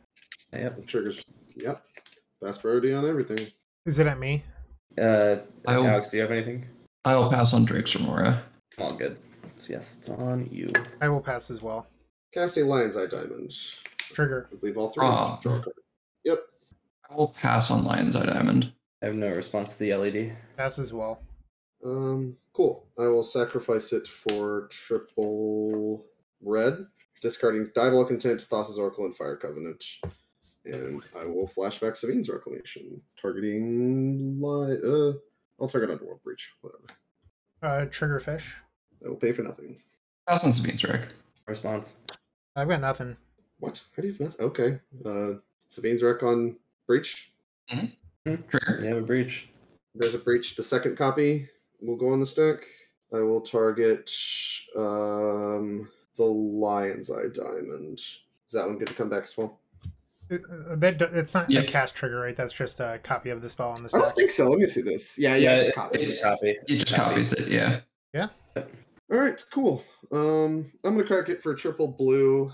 Yep. Triggers. Yep. Fast priority on everything. Is it at me? Alex, do you have anything? I will pass on Drake's Remora. All good. So yes, it's on you. I will pass as well. Cast a Lion's Eye Diamond. Trigger. I believe all 3. Oh. Draw a card. Yep. I will pass on Lion's Eye Diamond. I have no response to the LED. Pass as well. Cool. I will sacrifice it for triple red, discarding Diabolic Intent, Thassa's Oracle, and Fire Covenant. And I will flashback Savine's Reclamation, targeting... I'll target Underworld Breach, whatever. Trigger fish. I will pay for nothing. Pass on Sabine's Rec. Response. I've got nothing. What? How do you have nothing? Okay. Sabine's Rec on Breach. Trigger. You have a breach. There's a Breach. The second copy will go on the stack. I will target the Lion's Eye Diamond. Is that one good to come back as well? It's not a cast trigger, right? That's just a copy of the spell on the stack. I don't think so. Let me see this. Yeah, it's a copy. It just copies it, yeah. Yeah. All right, cool. I'm gonna crack it for triple blue.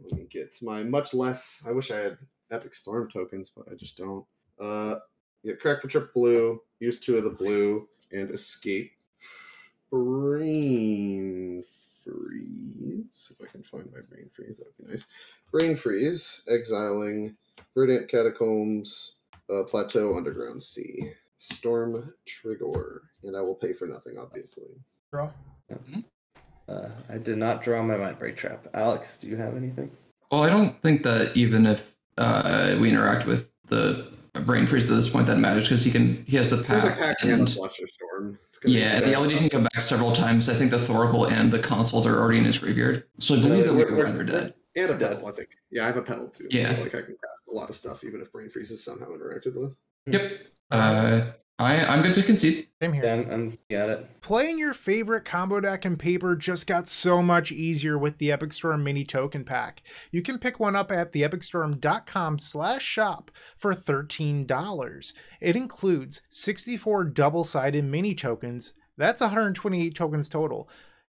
Let me get my much less. I wish I had Epic Storm tokens, but I just don't. Yeah, crack for triple blue. Use 2 of the blue and escape. Brain freeze. If I can find my brain freeze, that would be nice. Brain freeze. Exiling. Verdant Catacombs. Plateau Underground Sea. Storm Trigger. And I will pay for nothing, obviously. Draw. I did not draw my Mind Break Trap. Alex, do you have anything? Well, I don't think that even if we interact with the brain freeze at this point, that matters because he has the There's a pack pack and and a Flusher Storm. yeah, the LED can come back several times. I think the Thoracle and the consoles are already in his graveyard, so I believe that we're rather dead. And a pedal, I think. Yeah, I have a pedal too. Yeah. So, like I can cast a lot of stuff, even if brain freeze is somehow interacted with. Yep. I'm good to concede. Same here. Yeah, I'm at it. Playing your favorite combo deck in Paper just got so much easier with the Epic Storm Mini Token Pack. You can pick one up at theepicstorm.com/shop for $13. It includes 64 double-sided mini tokens. That's 128 tokens total.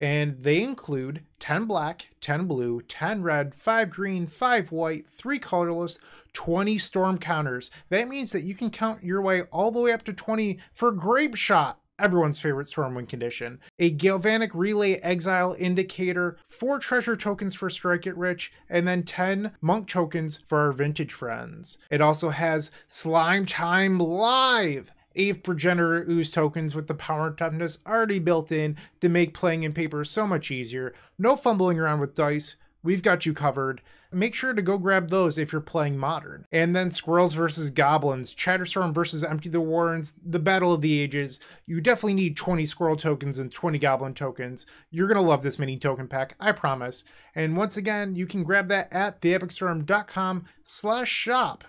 And they include 10 black, 10 blue, 10 red, 5 green, 5 white, 3 colorless, 20 storm counters. That means that you can count your way all the way up to 20 for Grape Shot, everyone's favorite Stormwind condition, a Galvanic Relay Exile Indicator, 4 treasure tokens for Strike It Rich, and then 10 monk tokens for our vintage friends. It also has Slime Time Live, 8 Progenitor Ooze tokens with the power and toughness already built in to make playing in Paper so much easier. No fumbling around with dice. We've got you covered. Make sure to go grab those if you're playing Modern. And then Squirrels versus Goblins, Chatterstorm versus Empty the Warrens, the Battle of the Ages. You definitely need 20 Squirrel tokens and 20 Goblin tokens. You're going to love this mini token pack, I promise. And once again, you can grab that at theepicstorm.com/shop.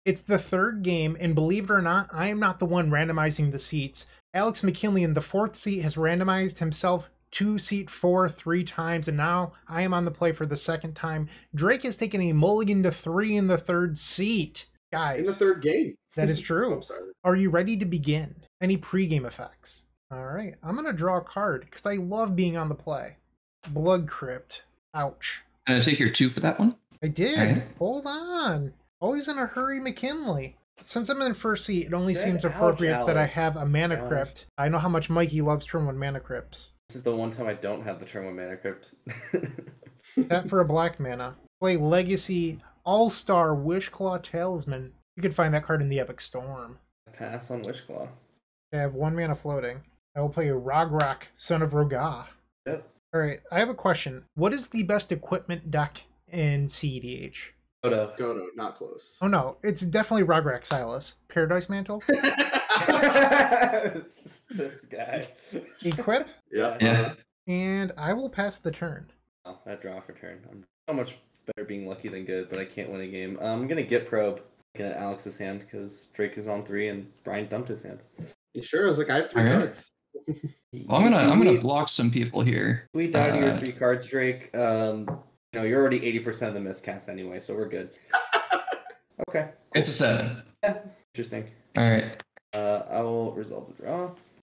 It's the third game, and believe it or not, I am not the one randomizing the seats. Alex McKinley in the 4th seat has randomized himself to seat 4 3 times, and now I am on the play for the 2nd time. Drake has taken a mulligan to 3 in the 3rd seat. Guys. In the 3rd game. That is true. I'm sorry. Are you ready to begin? Any pregame effects? All right, I'm going to draw a card because I love being on the play. Blood Crypt. Ouch. Can I take your 2 for that one? I did. Okay. Hold on. Always in a hurry, McKinley. Since I'm in 1st seat, it only Is that seems appropriate ouch, that I Alex? have a Mana Ouch. Crypt. I know how much Mikey loves Turn 1 Mana Crypts. This is the one time I don't have the Turn 1 Mana Crypt. That for a black mana. Play Legacy All-Star Wishclaw Talisman. You can find that card in the Epic Storm. Pass on Wishclaw. I have 1 mana floating. I will play a Rograk, Son of Rogah. Yep. Alright, I have a question. What is the best equipment deck in cEDH? Godo. Godo, not close. Oh no, it's definitely Rograk Silas. Paradise Mantle? This guy. Equip? Yeah. Yeah. And I will pass the turn. Oh, that draw for turn. I'm so much better being lucky than good, but I can't win a game. I'm gonna get probe. Looking at Alex's hand because Drake is on 3 and Bryant dumped his hand. You sure? I was like, I have 3 Alright. cards. Well, I'm gonna block some people here. We die to your 3 cards, Drake. You know, you're already 80% of the miscast anyway, so we're good. Okay. Cool. It's a 7. Yeah, interesting. All right. I will resolve the draw.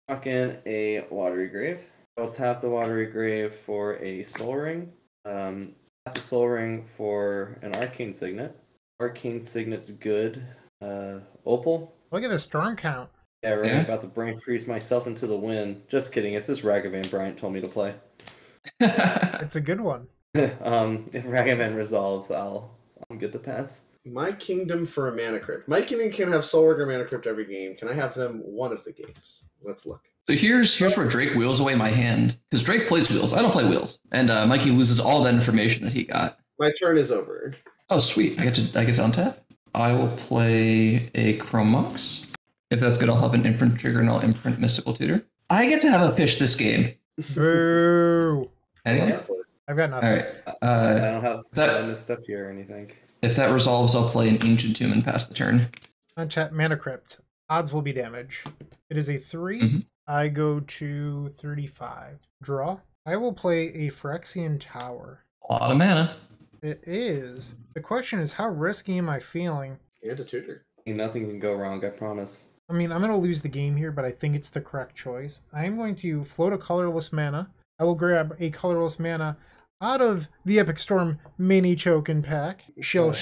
Knock in a Watery Grave. I'll tap the Watery Grave for a Soul Ring. Tap the Soul Ring for an Arcane Signet. Arcane Signet's good. Opal. Look at the storm count. Yeah, right. Yeah. About to brain freeze myself into the wind. Just kidding. It's this Ragavan Bryant told me to play. It's a good one. If Ragavan resolves, I'll get the pass. My Kingdom for a Mana Crypt. My Kingdom can have Soul Ring or Mana Crypt every game. Can I have them one of the games? Let's look. So here's where Drake wheels away my hand because Drake plays wheels. I don't play wheels, and Mikey loses all that information that he got. My turn is over. Oh, sweet! I get to untap. I will play a Chromox. If that's good, I'll have an imprint trigger and I'll imprint Mystical Tutor. I get to have a fish this game. Boo! Anyway, Yeah. I've got all nothing. right. I don't have that- misstep here or anything. If that resolves, I'll play an Ancient Tomb and pass the turn. Untap Mana Crypt. Odds will be damage. It is a 3. Mhm. I go to 35. Draw. I will play a Phyrexian Tower. A lot of mana. It is. The question is, how risky am I feeling? And a tutor. Nothing can go wrong, I promise. I mean, I'm going to lose the game here, but I think it's the correct choice. I am going to float a colorless mana. I will grab a colorless mana out of the Epic Storm mini token pack. Shell.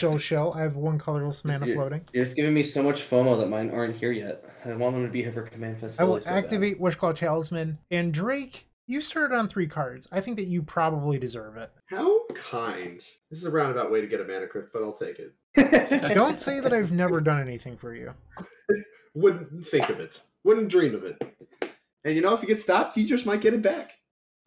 I have 1 colorless mana floating. You're just giving me so much FOMO that mine aren't here yet. I want them to be here for Command Fest. I will activate Wishclaw Talisman. And Drake, you started on 3 cards. I think that you probably deserve it. How kind. This is a roundabout way to get a mana crypt, but I'll take it. Don't say that I've never done anything for you. Wouldn't think of it. Wouldn't dream of it. And you know, if you get stopped, you just might get it back.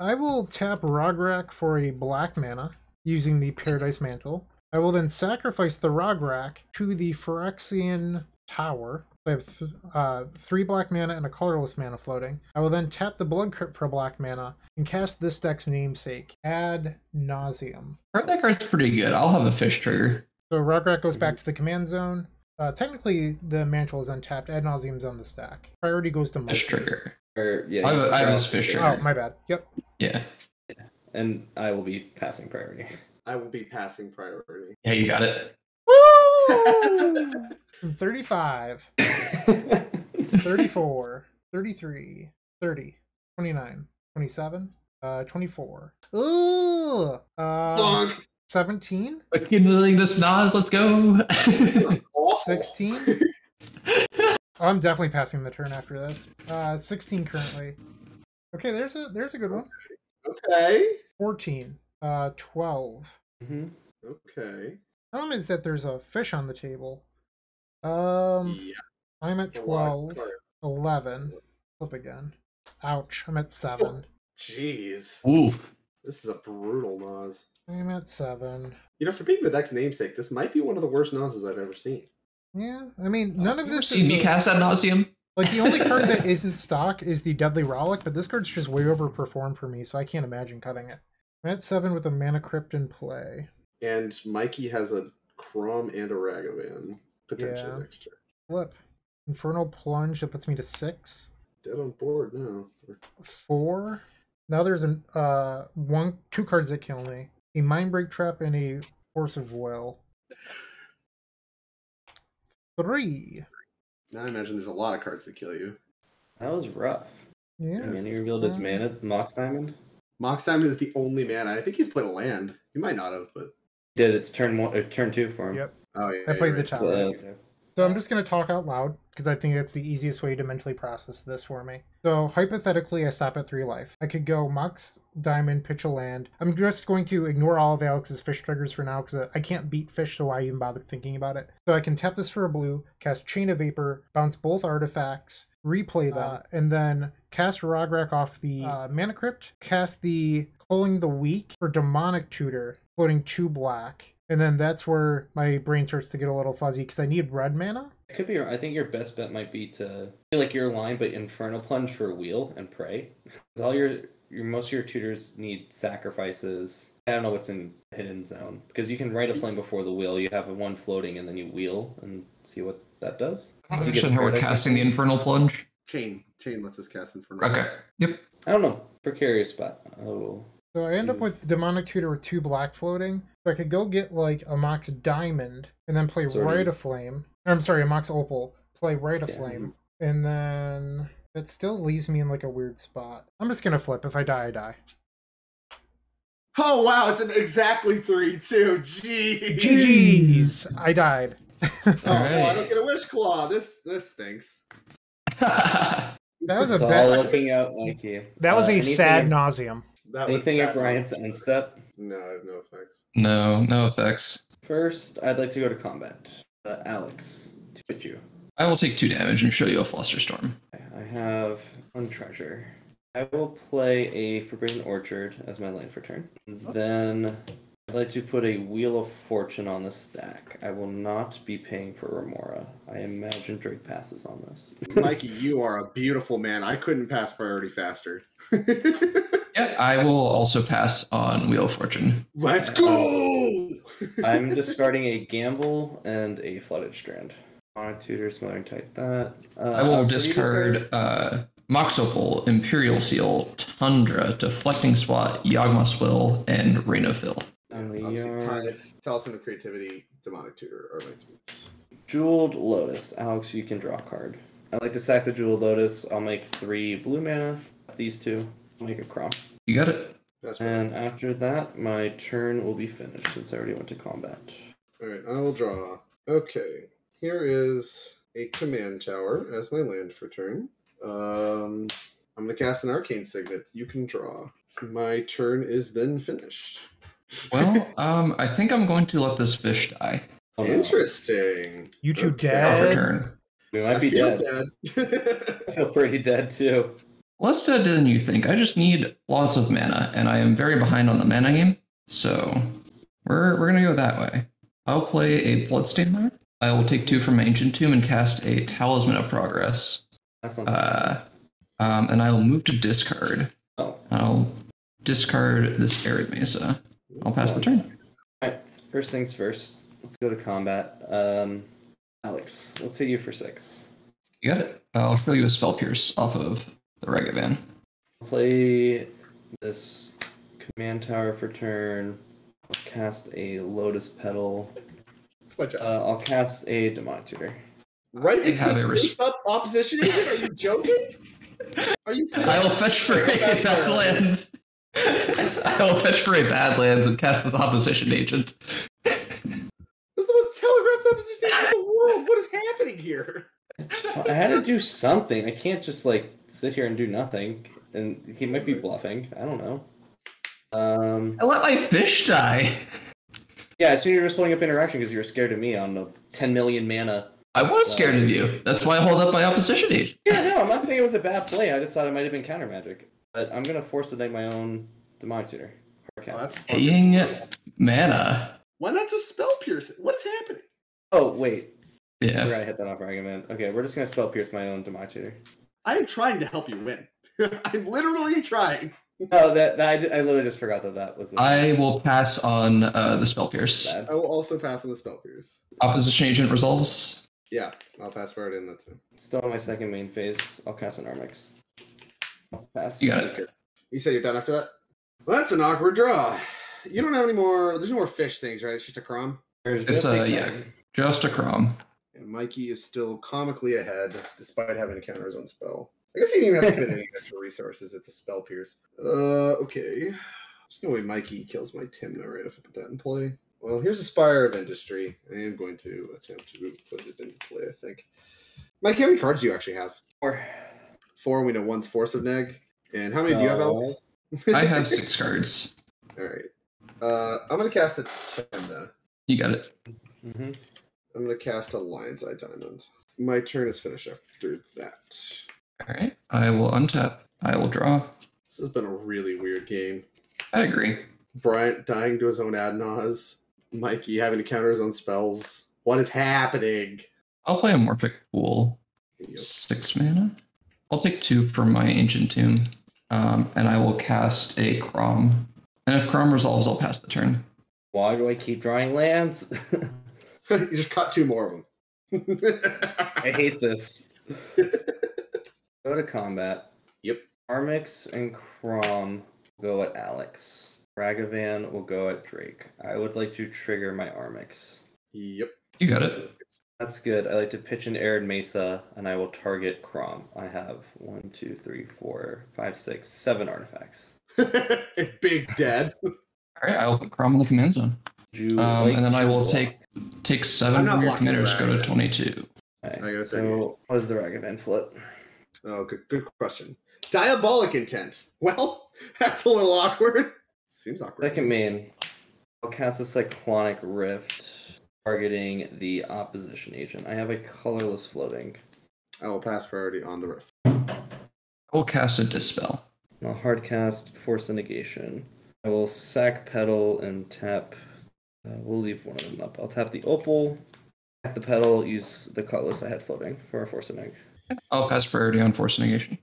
I will tap Rograk for a black mana using the Paradise Mantle. I will then sacrifice the Rograk to the Phyrexian Tower. I have 3 black mana and a colorless mana floating. I will then tap the Blood Crypt for black mana and cast this deck's namesake, Ad Nauseam. That card's pretty good. I'll have a fish trigger. So Rograk goes back to the command zone. Technically, the Mantle is untapped. Ad Nauseam's on the stack. Priority goes to Fish Mikey. trigger. Yeah, I have this fish trigger. Oh, my bad. Yep. Yeah. And I will be passing priority. I will be passing priority. Yeah, you got it. Woo! 35, 34, 33, 30, 29, 27, 24. Ooh! 17? Accumulating this Nas, let's go. 16? Oh, I'm definitely passing the turn after this. 16 currently. Okay, there's a good one. Okay. 14. 12. Mm-hmm. Okay. Problem is that there's a fish on the table. Yeah. I'm at 12. 11. Flip again. Ouch. I'm at 7. Jeez. Oof. This is a brutal Nas. I'm at 7. You know, for being the deck's namesake, this might be one of the worst Noses I've ever seen. Yeah, I mean, none of this See me cast Ad Nauseam? Like, the only card that isn't stock is the Deadly Rollick, but this card's just way overperformed for me, so I can't imagine cutting it. I'm at 7 with a Mana Crypt in play. And Mikey has a Crom and a Ragavan potentially next turn. Flip. Infernal Plunge, that puts me to 6. Dead on board now. 4. Now there's 2 cards that kill me. A Mindbreak Trap and a Force of Will. 3. Now I imagine there's a lot of cards that kill you. That was rough. Yeah. And then he revealed his mana, Mox Diamond. Mox Diamond is the only mana. I think he's played a land. He might not have, but Did it's turn 1 or turn 2 for him. Yep. oh yeah. I played the right. tower. So I'm just going to talk out loud, because I think that's the easiest way to mentally process this for me. So hypothetically, I stop at 3 life. I could go Mox Diamond, pitch a land. I'm just going to ignore all of Alex's fish triggers for now, because I can't beat fish, so why even bother thinking about it? So I can tap this for a blue, cast Chain of Vapor, bounce both artifacts, replay that, and then cast Rograk off the Mana Crypt, cast the Culling the Weak for Demonic Tutor, floating 2 black. And then that's where my brain starts to get a little fuzzy, because I need red mana. It could be. I think your best bet might be to feel like your line, but Infernal Plunge for Wheel and Pray. All your most of your tutors need sacrifices. I don't know what's in Hidden Zone, because you can write a flame before the wheel. You have a 1 floating, and then you wheel and see what that does. I don't understand how we're casting the Infernal Plunge. Chain lets us cast Infernal. Okay. Yep. I don't know. Precarious spot. Oh. So I end up with Demonic Tutor with 2 black floating. So I could go get like a Mox Diamond and then play Rite of Flame. I'm sorry, a Mox Opal. Play Rite of Flame. And then it still leaves me in like a weird spot. I'm just gonna flip. If I die, I die. Oh wow, it's an exactly 3 too. Jeez. GG's. I died. Oh no, I don't get a Wish Claw. This stinks. That was It's a all bad. looking out, Mikey. That was a Anything sad at- nauseum. That was Anything at sad. Bryant's end step? No, I have no effects. No effects. First, I'd like to go to combat. Alex, to hit you. I will take 2 damage and show you a Flusterstorm. I have 1 treasure. I will play a Forbidden Orchard as my land for turn. Then I'd like to put a Wheel of Fortune on the stack. I will not be paying for Remora. I imagine Drake passes on this. Mikey, you are a beautiful man. I couldn't pass priority faster. Yeah, I will also pass on Wheel of Fortune. Let's go! I'm discarding a Gamble and a Flooded Strand. On Tutor, Smothering Tight that. I will discard Mox Opal, Imperial Seal, Tundra, Deflecting Swat, Yawgmoth's Will, and Reign of Filth. Obviously, Talisman of Creativity, Demonic Tutor are my tweets. Jeweled Lotus. Alex, you can draw a card. I like to sack the Jewel Lotus. I'll make 3 blue mana. These 2. I'll make a Crom. You got it. That's And after that, my turn will be finished since I already went to combat. All right, I will draw. Okay, here is a command tower as my land for turn. I'm going to cast an Arcane Signet. You can draw. My turn is then finished. Well, I think I'm going to let this fish die. Oh, no. You Interesting. two Okay. Our dead? turn. We might be feel dead. dead. I feel pretty dead too. Less dead than you think. I just need lots of mana, and I am very behind on the mana game. So we're gonna go that way. I'll play a Bloodstain there. I will take 2 from my Ancient Tomb and cast a Talisman of Progress. That's not And I will move to discard. Oh. I'll discard this Arid Mesa. I'll pass the turn. Alright, first things first. Let's go to combat. Alex, let's hit you for 6. You got it. I'll show you a Spell Pierce off of the Regavan. Play this command tower for turn. I'll cast a Lotus Petal. That's my job. I'll cast a Demonic Tutor. Right I have into a space up opposition agent? Are you joking? Are you serious? I will fetch for a Badlands. I will fetch for a Badlands and cast this opposition agent. This is the most telegraphed opposition agent in the world. What is happening here? I had to do something. I can't just like sit here and do nothing. And he might be bluffing. I don't know. I let my fish die. Yeah, I assume you were just holding up interaction because you were scared of me on the 10 million mana. I was scared of you. That's why I hold up my opposition agent. Yeah, no, I'm not saying it was a bad play. I just thought it might have been counter magic. But I'm gonna force to make my own Demonic Tutor. Oh, that's Paying mana. Why not just spell pierce it? What's happening? Oh wait, I Yeah. forgot I hit that off argument. Okay, we're just gonna spell pierce my own Demonic Tutor. I am trying to help you win. I'm literally trying. Oh, I literally just forgot that was the I will pass on the Spell Pierce. bad. I will also pass on the spell pierce. Opposition agent resolves. Yeah, I'll pass forward in that too. Still on my second main phase. I'll cast an Armix. I'll pass. You got it. You said you're done after that? Well, that's an awkward draw. You don't have any more. There's no more fish things, right? It's just a Crom. There's It's just a yeah, just a Crom. And Mikey is still comically ahead, despite having to counter his own spell. I guess he didn't even have to spend any extra resources. It's a spell pierce. Okay. There's no way Mikey kills my Timna, right, if I put that in play. Well, here's a Spire of Industry. I am going to attempt to put it in play, I think. Mikey, how many cards do you actually have? 4. 4, we know one's Force of Neg. And how many do you have, Alex? I have 6 cards. All right. I'm going to cast a Timna. You got it. Mm-hmm. I'm going to cast a Lion's Eye Diamond. My turn is finished after that. All right. I will untap. I will draw. This has been a really weird game. I agree. Bryant dying to his own ad nauseam. Mikey having to counter his own spells. What is happening? I'll play a Morphic Pool. Yep. 6 mana. I'll take 2 from my Ancient Tomb. And I will cast a Crom. And if Crom resolves, I'll pass the turn. Why do I keep drawing lands? You just caught 2 more of them. I hate this. Go to combat. Yep. Armix and Crom go at Alex. Ragavan will go at Drake. I would like to trigger my Armix. Yep. You got it. That's good. I like to pitch an Arid Mesa, and I will target Crom. I have 1, 2, 3, 4, 5, 6, 7 artifacts. Big dead. All right. I will put Crom in the command zone. And then I will take 7 I'm not from your blocking committers, go to Ragavan. 22. Okay, I got a so what is the Ragavan flip? Oh, good question. Diabolic Intent. Well, that's a little awkward. Seems awkward. Second main, I'll cast a Cyclonic Rift, targeting the opposition agent. I have a colorless floating. I will pass priority on the Rift. I will cast a Dispel. I'll hardcast Force of Negation. I will sack Petal and tap. We'll leave one of them up. I'll tap the Opal, tap the Petal, use the colorless I had floating for a Force of Neg. I'll pass priority on Force Negation.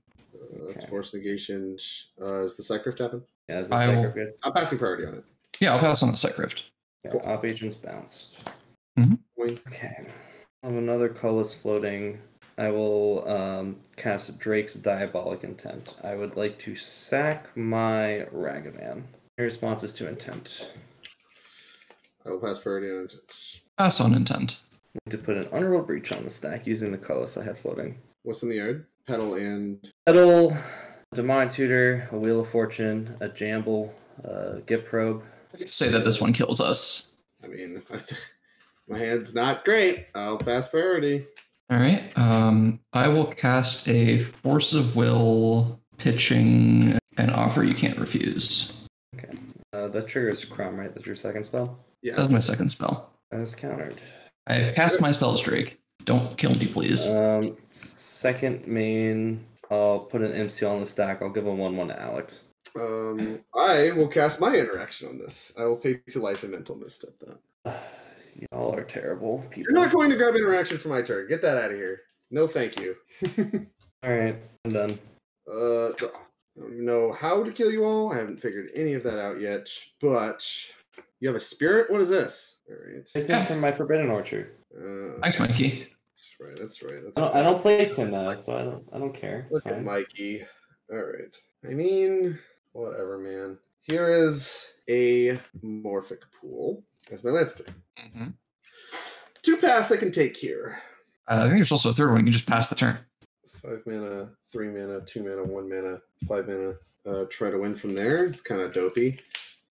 That's Okay. Force Negation. Is the Psych Rift happen? Yeah, is the I Psych will- Rift good? I'm passing priority on it. Yeah, I'll pass on the Psych Rift. Yeah, Cool. Op Agent's bounced. Wing. Okay. I have another colorless floating. I will cast Drake's Diabolic Intent. I would like to sack my Ragavan. Your response is to intent. I will pass priority on it. Pass on intent. I need to put an Underworld Breach on the stack using the colorless I had floating. What's in the yard? Petal and... Petal, Demonic Tutor, a Wheel of Fortune, a Jamble, Gift Probe. I get to say that this one kills us. I mean, my hand's not great. I'll pass priority. All right. I will cast a Force of Will, pitching an offer you can't refuse. Okay. That triggers Crumb, right? That's your second spell? Yeah. That's my second spell. That's countered. I cast my spells, Drake. Don't kill me, please. Second main, I'll put an MC on the stack. I'll give a 1/1 to Alex. I will cast my interaction on this. I will pay 2 life and mental misstep that. Y'all are terrible people. You're not going to grab interaction for my turn. Get that out of here. No, thank you. All right, I'm done. I don't even know how to kill you all. I haven't figured any of that out yet. But you have a spirit? What is this? All right. Picked it from my Forbidden Orchard. Thanks, Mikey. That's right. I don't play Tim, so I don't care. It's Look at fine. Mikey. All right. I mean, whatever, man. Here is a Morphic Pool as my lifter. 2 paths I can take here. I think there's also a third one. You can just pass the turn. 5 mana, 3 mana, 2 mana, 1 mana, 5 mana. Try to win from there. It's kind of dopey.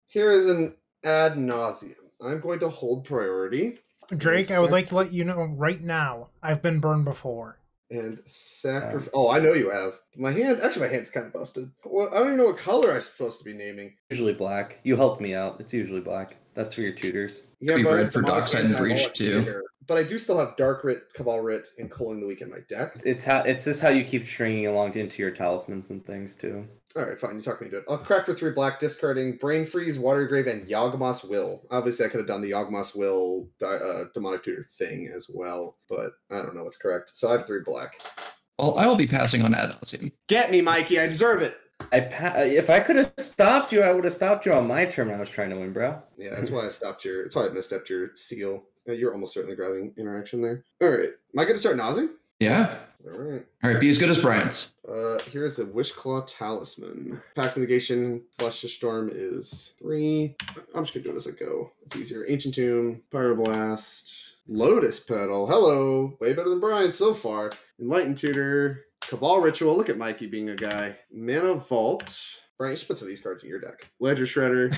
Here is an ad nauseum. I'm going to hold priority. Drake, I would like to let you know right now, I've been burned before. And sacrifice. Oh, I know you have. My hand's kind of busted. Well, I don't even know what color I'm supposed to be naming. Usually black. You helped me out. It's usually black. That's for your tutors. Yeah, Be but red for Dockside and Breach, too. But I do still have Dark Writ, Cabal Writ, and Culling the Weak in my deck. It's just how you keep stringing along into your talismans and things too. All right, fine. You talk me into it. I'll crack for 3 black, discarding Brain Freeze, Water Grave, and Yawgmoth's Will. Obviously, I could have done the Yawgmoth's Will Demonic Tutor thing as well, but I don't know what's correct. So I have 3 black. Well, I will be passing on ad nauseam. Get me, Mikey. I deserve it. If I could have stopped you, I would have stopped you on my turn when I was trying to win, bro. Yeah, that's why I stopped your. That's why I misstepped your seal. You're almost certainly grabbing interaction there. All right, am I going to start nausing? Yeah. All right. All right, be as good as Bryant's. Here's a Wishclaw Talisman. Pact Negation, Flush the Storm is 3. I'm just going to do it as I go. It's easier. Ancient Tomb, Pyroblast, Lotus Petal. Hello. Way better than Brian so far. Enlightened Tutor, Cabal Ritual. Look at Mikey being a guy. Mana Vault. Brian, you should put some of these cards in your deck. Ledger Shredder.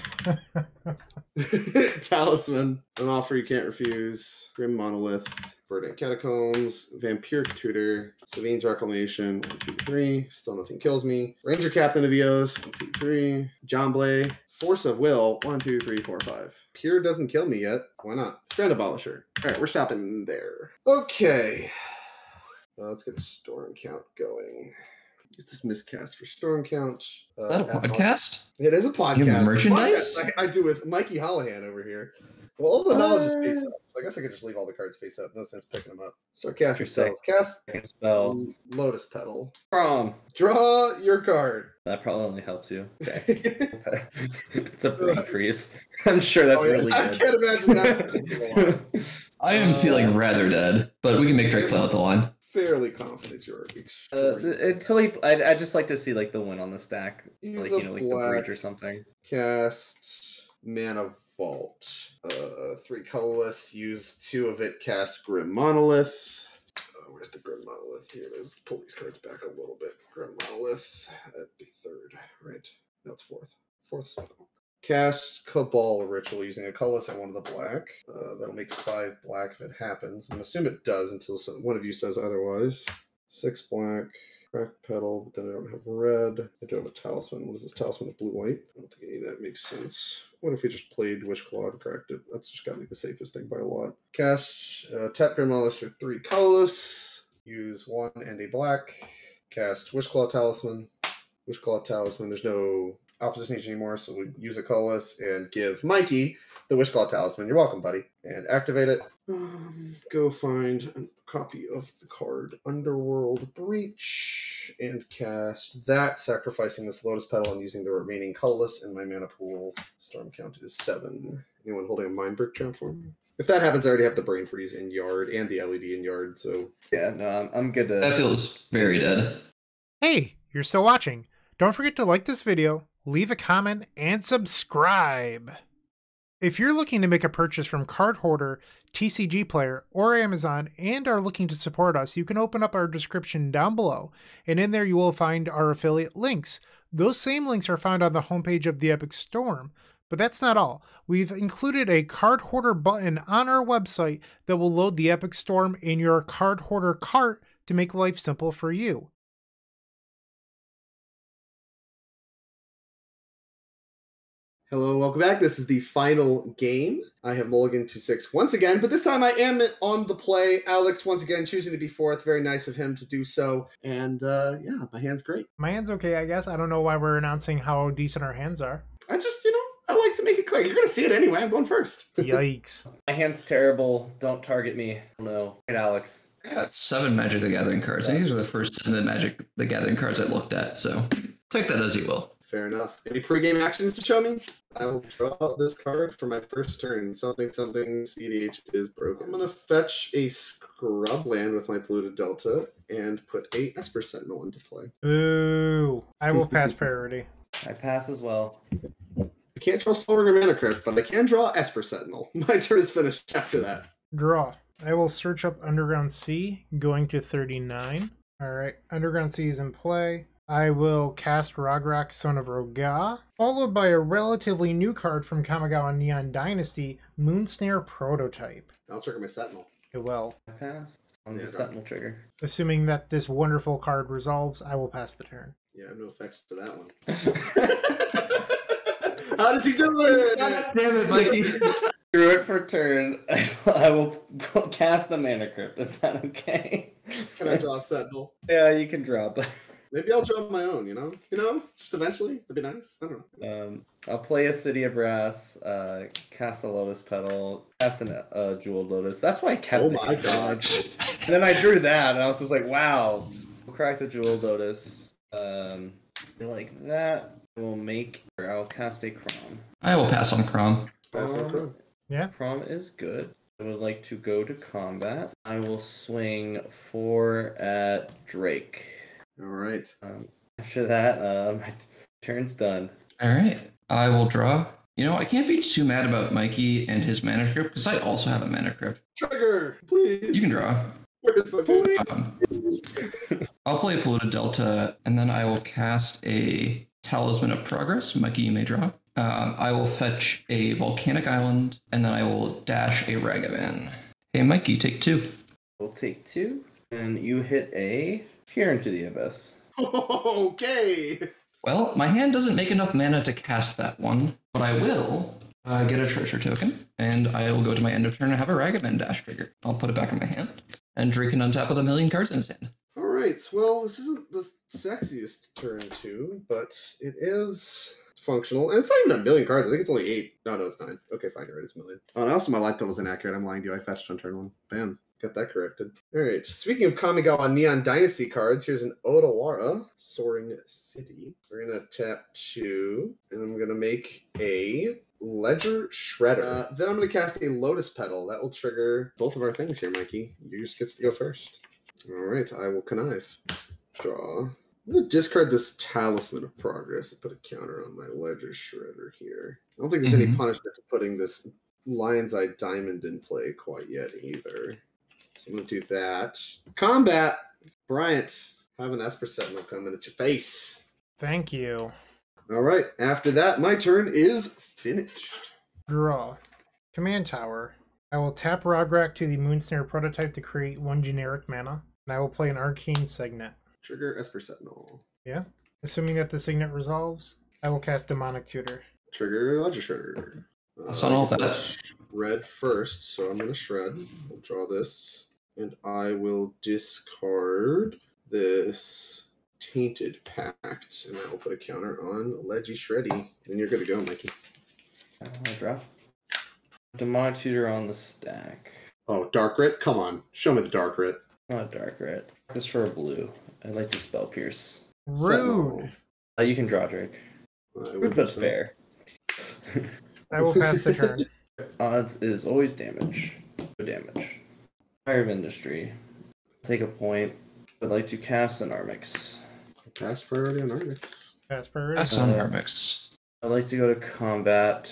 Talisman. An offer you can't refuse. Grim Monolith. Verdant Catacombs. Vampiric Tutor. Savine's Reclamation. 1, 2, 3. Still nothing kills me. Ranger Captain of Eos. 1, 2, 3. Jamblay. Force of Will. 1, 2, 3, 4, 5. Pure doesn't kill me yet. Why not? Grand Abolisher. All right, we're stopping there. Okay. Let's get a storm count going. Use this miscast for storm count. Is that a podcast? It is a podcast. You have merchandise? I do with Mikey Holohan over here. Well, all the knowledge is face up, so I guess I could just leave all the cards face up. No sense picking them up. Start casting spells. Cast spell. Lotus Petal. Draw your card. That probably only helps you. Okay. It's a brain freeze. I'm sure that's really good. I can't imagine that's I am feeling rather dead, but we can make Drake play out the line. Fairly confident you're I'd just like to see like the win on the stack. Use like, you know, like the breach or something. Cast Mana Vault. 3 colorless. Use 2 of it. Cast Grim Monolith. Where's the Grim Monolith? Here it is. Pull these cards back a little bit. Grim Monolith. That'd be 3rd, right? No, it's 4th. 4th spell. Cast Cabal Ritual using a colorless and 1 of the black. That'll make 5 black if it happens. I'm assuming it does until one of you says otherwise. 6 black. Crack Petal, but then I don't have red. I do have a Talisman. What is this Talisman with blue-white? I don't think any of that makes sense. What if we just played Wishclaw and cracked it? That's just got to be the safest thing by a lot. Cast Tap Grim Monolith for 3 colorless. Use 1 and a black. Cast Wishclaw Talisman. Wishclaw Talisman. There's no opposition anymore, so we use a colorless and give Mikey the Wishclaw Talisman. You're welcome, buddy. And activate it. Go find a copy of the card Underworld Breach and cast that, sacrificing this Lotus Petal and using the remaining colorless in my mana pool. Storm count is 7. Anyone holding a Mind Brick Trap for me? If that happens, I already have the Brain Freeze in Yard and the LED in Yard, so... Yeah, no, I'm good to... That feels very dead. Hey, you're still watching. Don't forget to like this video, leave a comment, and subscribe. If you're looking to make a purchase from Card Hoarder, TCG Player, or Amazon and are looking to support us, you can open up our description down below, and in there you will find our affiliate links. Those same links are found on the homepage of the Epic Storm. But that's not all. We've included a Card Hoarder button on our website that will load the Epic Storm in your Card Hoarder cart to make life simple for you. Hello, welcome back. This is the final game. I have Mulligan to 6 once again, but this time I am on the play. Alex, once again, choosing to be 4th. Very nice of him to do so. And yeah, my hand's great. My hand's okay, I guess. I don't know why we're announcing how decent our hands are. I just, I like to make it clear. You're going to see it anyway. I'm going first. Yikes. My hand's terrible. Don't target me. No. Right, Alex. I got 7 Magic the Gathering cards. I think these are the first 7 of the Magic the Gathering cards I looked at, so take that as you will. Fair enough. Any pregame actions to show me? I will draw this card for my first turn. Something, cEDH is broken. I'm going to fetch a scrub land with my Polluted Delta and put a Esper Sentinel into play. Ooh. I will pass priority. I pass as well. I can't draw Soul Ring or Mana Crypt, but I can draw Esper Sentinel. My turn is finished after that. Draw. I will search up Underground Sea, going to 39. Alright, Underground Sea is in play. I will cast Rograk, Son of Roga, followed by a relatively new card from Kamigawa Neon Dynasty, Moonsnare Prototype. I'll trigger my Sentinel. It will. I pass on the Sentinel trigger. Assuming that this wonderful card resolves, I will pass the turn. Yeah, I have no effects to that one. How does he do it? God damn it, Mikey. Drew it for turn. I will cast a Mana Crypt. Is that okay? Can I drop Sentinel? Yeah, you can drop. Maybe I'll drop my own, just eventually. It'd be nice. I don't know. I'll play a City of Brass, cast a Lotus Petal, cast a Jeweled Lotus. That's why I kept it. Oh my god. And then I drew that, and I was just like, wow. We'll crack the Jeweled Lotus. Like that. I'll cast a Crom. I will pass on Crom. Pass on Chrome. Yeah. Crom is good. I would like to go to combat. I will swing 4 at Drake. All right. After that, my turn's done. All right. I will draw. I can't be too mad about Mikey and his Mana Crypt because I also have a Mana Crypt. Trigger, please. You can draw. Where's my point? I'll play a Polluted Delta, and then I will cast a Talisman of Progress. Mikey, you may draw. I will fetch a Volcanic Island, and then I will dash a Ragavan. Hey, Mikey, take 2. We'll take 2, and you hit a Peer into the Abyss. Okay. Well, my hand doesn't make enough mana to cast that one, but I will get a treasure token, and I will go to my end of turn and have a Ragavan dash trigger. I'll put it back in my hand, and Drake can untap with 1,000,000 cards in his hand. All right. Well, this isn't the sexiest turn 2, but it is functional. And it's not even 1,000,000 cards. I think it's only 8. No, it's 9. Okay, fine. You're right. It's 1,000,000. Oh, and also my life total is inaccurate. I'm lying to you. I fetched on turn 1. Bam. Got that corrected. All right. Speaking of Kamigawa Neon Dynasty cards, here's an Odawara Soaring City. We're going to tap 2, and I'm going to make a Ledger Shredder. Then I'm going to cast a Lotus Petal. That will trigger both of our things here, Mikey. You just get to go first. All right. I will connive. Draw. I'm going to discard this Talisman of Progress and put a counter on my Ledger Shredder here. I don't think there's any punishment to putting this Lion's Eye Diamond in play quite yet either. So I'm going to do that. Combat! Bryant, have an Esper Sentinel coming at your face. Thank you. All right. After that, my turn is finished. Draw. Command Tower. I will tap Rograk to the Moonsnare Prototype to create 1 generic mana, and I will play an Arcane Signet. Trigger Esper Sentinel. Yeah. Assuming that the Signet resolves, I will cast Demonic Tutor. Trigger Ledger Shredder. I saw all that. Shred first, so I'm going to shred. I'll draw this, and I will discard this Tainted Pact, and I will put a counter on Leggy Shreddy. And you're good to go, Mikey. I'll draw. Demonic Tutor on the stack. Oh, Dark Writ? Come on. Show me the Dark Writ. Not Dark Writ. This for a blue. I'd like to Spell Pierce. Rude. You can draw, Drake. Rude but fair. I will pass the turn. Odds is always damage. No damage. Fire of Industry. Take a point. I'd like to cast an Armix. Pass priority on Armix. Pass priority. Pass on Armix. I'd like to go to combat.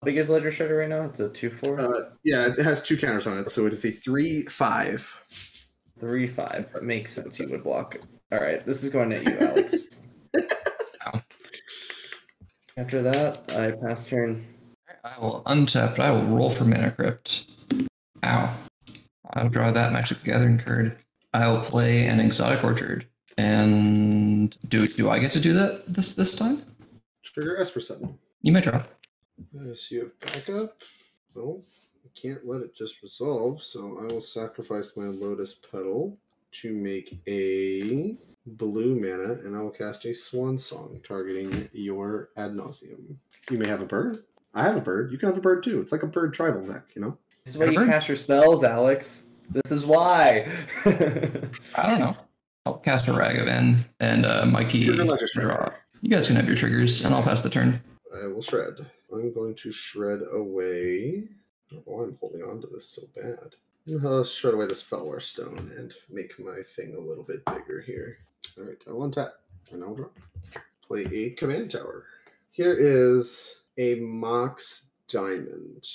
big is Ledger Shredder right now? It's a 2/4? Yeah, it has 2 counters on it, so it is a 3/5. 3/5. That makes sense. You would block. All right, this is going at you, Alex. Ow. After that, I pass turn. I will untap. I will roll for Mana Crypt. Ow. I'll draw that Magic the Gathering card. I'll play an Exotic Orchard. And do I get to do that this time? Trigger Esper Sentinel. You may draw. So you have backup. No, I can't let it just resolve, so I will sacrifice my Lotus Petal to make a blue mana, and I will cast a Swan Song targeting your Ad Nauseam. You may have a bird. I have a bird. You can have a bird too. It's like a bird tribal deck, you know? This is why you cast your spells, Alex. This is why. I don't know. I'll cast a Ragavan and Mikey draw. You guys can have your triggers, and I'll pass the turn. I will shred. I'm going to shred away. Oh, I'm holding on to this so bad. I'll shred away this Felwar Stone and make my thing a little bit bigger here. All right, I will untap, and I'll draw. Play a Command Tower. Here is a Mox Diamond.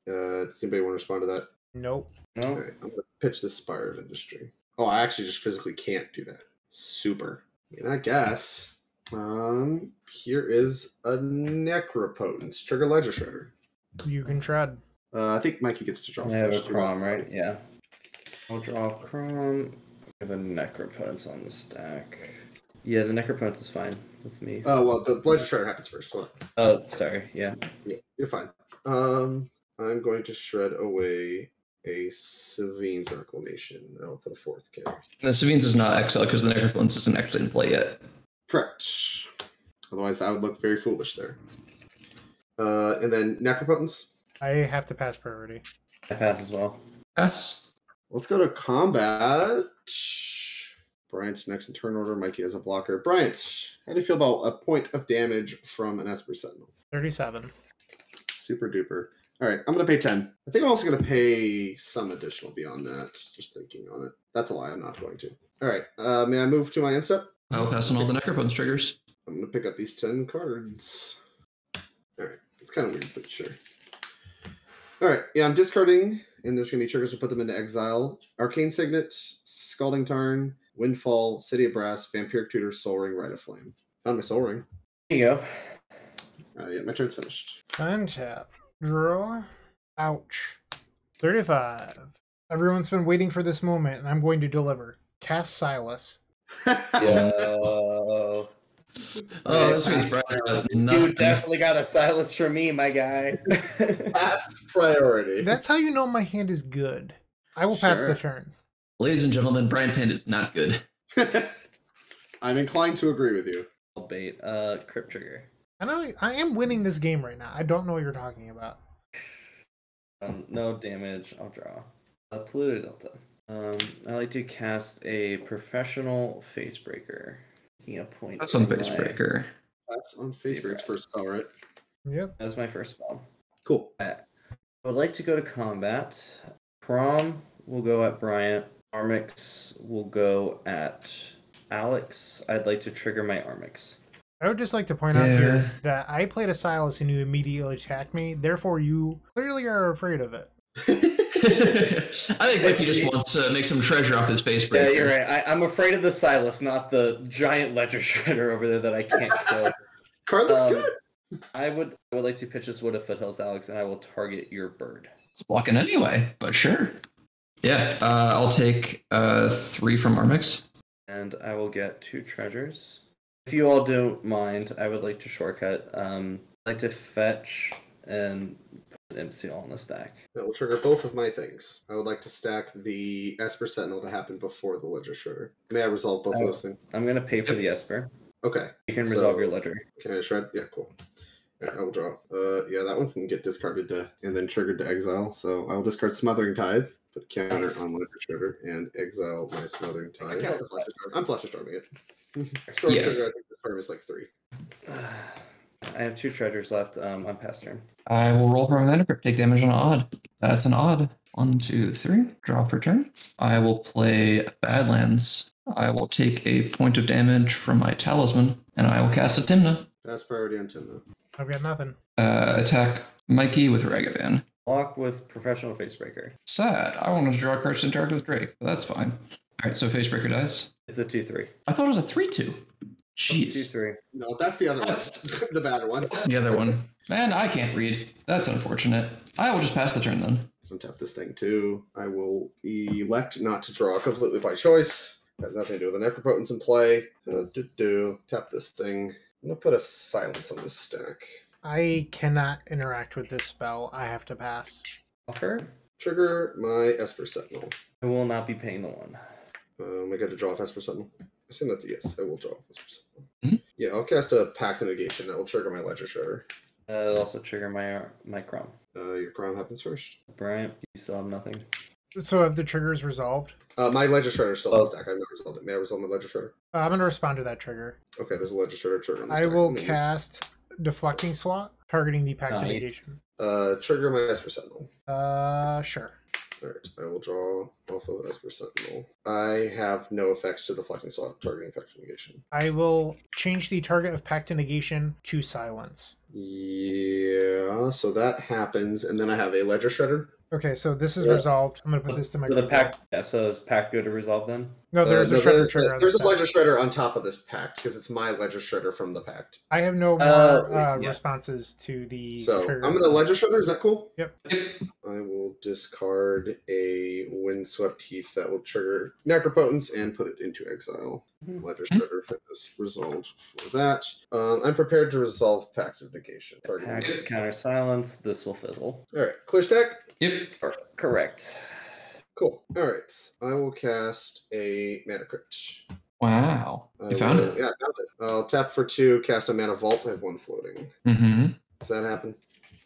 Does anybody want to respond to that? Nope. No. All right, I'm going to pitch the Spire of Industry. Oh, I actually just physically can't do that. Super. I mean, I guess. Here is a Necropotence. Trigger Ledger Shredder. You can shred. I think Mikey gets to draw I have a first. Crom, right? Yeah. I'll draw Crom. I have a Necropotence on the stack. Yeah, the Necropotence is fine with me. Oh, well, the Ledger Shredder happens first. Hold on. Oh, sorry. Yeah. Yeah, you're fine. I'm going to shred away a Savine's Reclamation. I'll put a 4th carry. The Savines is not exile because the Necropotence isn't actually in play yet. Correct. Otherwise, that would look very foolish there. And then Necropotence. I have to pass priority. I pass as well. Pass. Let's go to combat. Bryant's next in turn order. Mikey has a blocker. Bryant, how do you feel about a point of damage from an Esper Sentinel? 37. Super duper. All right, I'm going to pay 10. I think I'm also going to pay some additional beyond that. Just thinking on it. That's a lie. I'm not going to. All right. May I move to my end step? I will pass on all the Necropotence triggers. I'm going to pick up these 10 cards. All right. It's kind of weird, but sure. All right. Yeah, I'm discarding, and there's going to be triggers to put them into exile. Arcane Signet, Scalding Tarn, Windfall, City of Brass, Vampiric Tutor, Soul Ring, Rite of Flame. Found my Soul Ring. There you go. Yeah, my turn's finished. Untap. Draw. Ouch. 35. Everyone's been waiting for this moment, and I'm going to deliver. Cast Silas. Yo. Oh, this was Bryant. You definitely got a Silas for me, my guy. Last priority. That's how you know my hand is good. I will pass the turn. Ladies and gentlemen, Bryant's hand is not good. I'm inclined to agree with you. Bait. Crypt Trigger. I am winning this game right now. I don't know what you're talking about. No damage. I'll draw. A Polluted Delta. I like to cast a Professional Facebreaker. Making a point. That's on Facebreaker. That's on Facebreaker's first spell, right? Yep. That was my first spell. Cool. I would like to go to combat. Prom will go at Bryant. Armix will go at Alex. I'd like to trigger my Armix. I would just like to point out here that I played a Silas and you immediately attacked me. Therefore, you clearly are afraid of it. I think Mikey just wants to make some treasure off his face. Yeah, you're right. I'm afraid of the Silas, not the giant Ledger Shredder over there that I can't kill. Card looks good. I would like to pitch this Wood of Foothills, Alex, and I will target your bird. It's blocking anyway, but sure. Yeah, I'll take 3 from Armix. And I will get 2 treasures. If you all don't mind, I would like to shortcut. I'd like to fetch and put MCL on the stack. That will trigger both of my things. I would like to stack the Esper Sentinel to happen before the Ledger Shredder. May I resolve both of those things? I'm going to pay for the Esper. Okay. You can resolve your Ledger. Can I shred? Yeah, cool. All right, I will draw. Yeah, that one can get discarded to and then triggered to exile. So I will discard Smothering Tithe, put counter on Ledger Shredder, and exile my Smothering Tithe. I'm Flush Storming it. Storm trigger, I think the storm is like 3. I have 2 treasures left. I'm past turn. I will roll for a mana crypt, take damage on an odd. That's an odd. 1, 2, 3. Draw per turn. I will play Badlands. I will take a point of damage from my Talisman, and I will cast a Timna. Pass priority on Timna. I've got nothing. Attack Mikey with Ragavan. Block with Professional Facebreaker. Sad. I wanted to draw cards to interact with Drake, but that's fine. All right, so Facebreaker dies. It's a 2/3. I thought it was a 3/2. Jeez. 2/3. No, that's the other one. The bad one. That's the other one. Man, I can't read. That's unfortunate. I will just pass the turn then. Untap this thing too. I will elect not to draw completely by choice. Has nothing to do with the Necropotence in play. Tap this thing. I'm gonna put a silence on this stack. I cannot interact with this spell. I have to pass. Offer? Trigger my Esper Sentinel. I will not be paying the 1. I got to draw off Esper Sentinel. I assume that's a yes. I will draw off Esper Sentinel. Mm-hmm. Yeah, I'll cast a Pact of Negation. That will trigger my Ledger Shredder. It'll also trigger my Crom. Your crown happens first. Bryant, you still have nothing. So have the triggers resolved? My Ledger Shredder is still on the stack. I've not resolved it. May I resolve my Ledger Shredder? I'm going to respond to that trigger. Okay, there's a Ledger Shredder trigger on the I stack. will cast Deflecting Swat, targeting the Pact of Nice. Negation. Trigger my Esper Sentinel. Sure. Alright, I will draw off of Esper Sentinel. I have no effects to the Deflecting Slot targeting Pact of Negation. I will change the target of Pact of Negation to Silence. Yeah, so that happens, and then I have a Ledger Shredder. Okay, so this is Yeah. resolved. I'm going to put this to my... So the Pact, yeah, so is Pact good to resolve then? No, there's a Shredder trigger on There's this a side. Ledger Shredder on top of this Pact, because it's my Ledger Shredder from the Pact. I have no more Yeah. responses to the So, trigger. I'm going to Ledger Shredder, is that cool? Yep. I will discard a Windswept Heath that will trigger Necropotence and put it into exile. Mhm. Ledger Shredder has resolved for that. I'm prepared to resolve Pact of Negation. Pact counter silence. This will fizzle. Alright, clear stack? Yep. Correct. Cool. Alright, I will cast a Mana Crypt. Wow. You found it. Yeah, I found it. I'll tap for 2, cast a Mana Vault. I have 1 floating. Mm-hmm. Does that happen?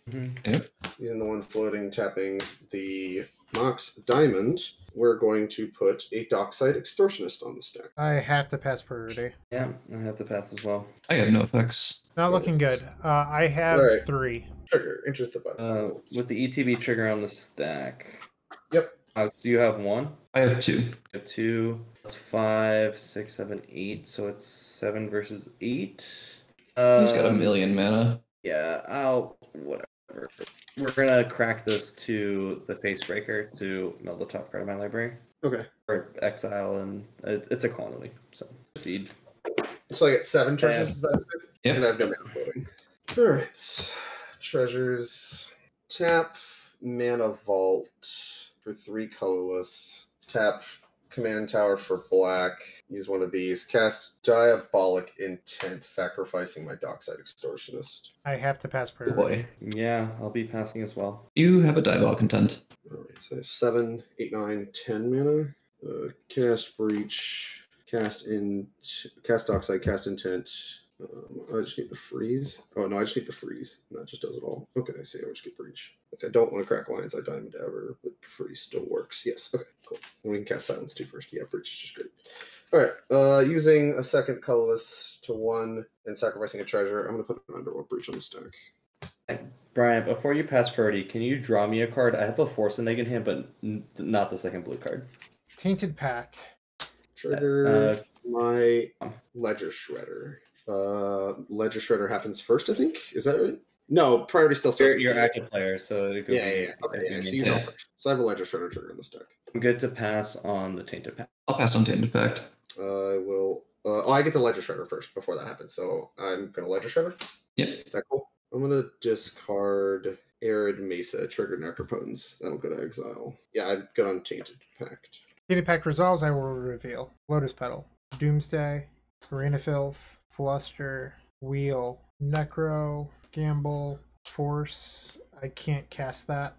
Mm-hmm. Yep. Using the 1 floating, tapping the Mox Diamond, we're going to put a Dockside Extortionist on the stack. I have to pass priority. Yeah, I have to pass as well. I have no effects. Not looking good. I have Alright. 3. Trigger, interest the button. With the ETB trigger on the stack. Yep. So you have 1. I have 2. You have 2. That's 5, 6, 7, 8. So it's 7 versus 8. He's got a million mana. Yeah, I'll whatever. We're gonna crack this to the Facebreaker to mill the top card of my library Okay. or exile, and it's a quantity. So proceed. So I get 7 treasures, is that good? Yep. And I have no mana floating. Alright. Treasures. Tap Mana Vault for 3 colorless. Tap Command Tower for black. Use one of these. Cast Diabolic Intent, sacrificing my Dockside Extortionist. I have to pass Oh priority. boy. Yeah, I'll be passing as well. You have a diabolic content. Alright, so I have 7, 8, 9, 10 mana. Cast Breach. Cast Dockside, cast Intent. I just need the freeze. Oh, no, I just need the freeze. And that just does it all. Okay, I see. I just get Breach. Okay, I don't want to crack lines. I Diamond Dabber, but freeze still works. Yes, okay, cool. And we can cast Silence too first. Yeah, Breach is just great. Alright, using a second colorless to 1 and sacrificing a treasure, I'm going to put an Underworld Breach on the stack. Brian, before you pass priority, can you draw me a card? I have a Force and in hand, but not the second blue card. Tainted Pact. Trigger my Ledger Shredder. Ledger Shredder happens first, I think. Is that right? No, priority still starts. You're active player, so it goes. Yeah. Okay, yeah. So you go first. So I have a Ledger Shredder trigger in this deck. I'm good to pass on the Tainted Pact. I'll pass on Tainted Pact. I will. I get the Ledger Shredder first before that happens. So I'm gonna Ledger Shredder. Yep. Is that cool? I'm gonna discard Arid Mesa, trigger Necropotence. That'll go to exile. Yeah, I'm good on Tainted Pact. Tainted Pact resolves, I will reveal. Lotus Petal. Doomsday. Arena Filth. Fluster. Wheel. Necro. Gamble. Force. I can't cast that.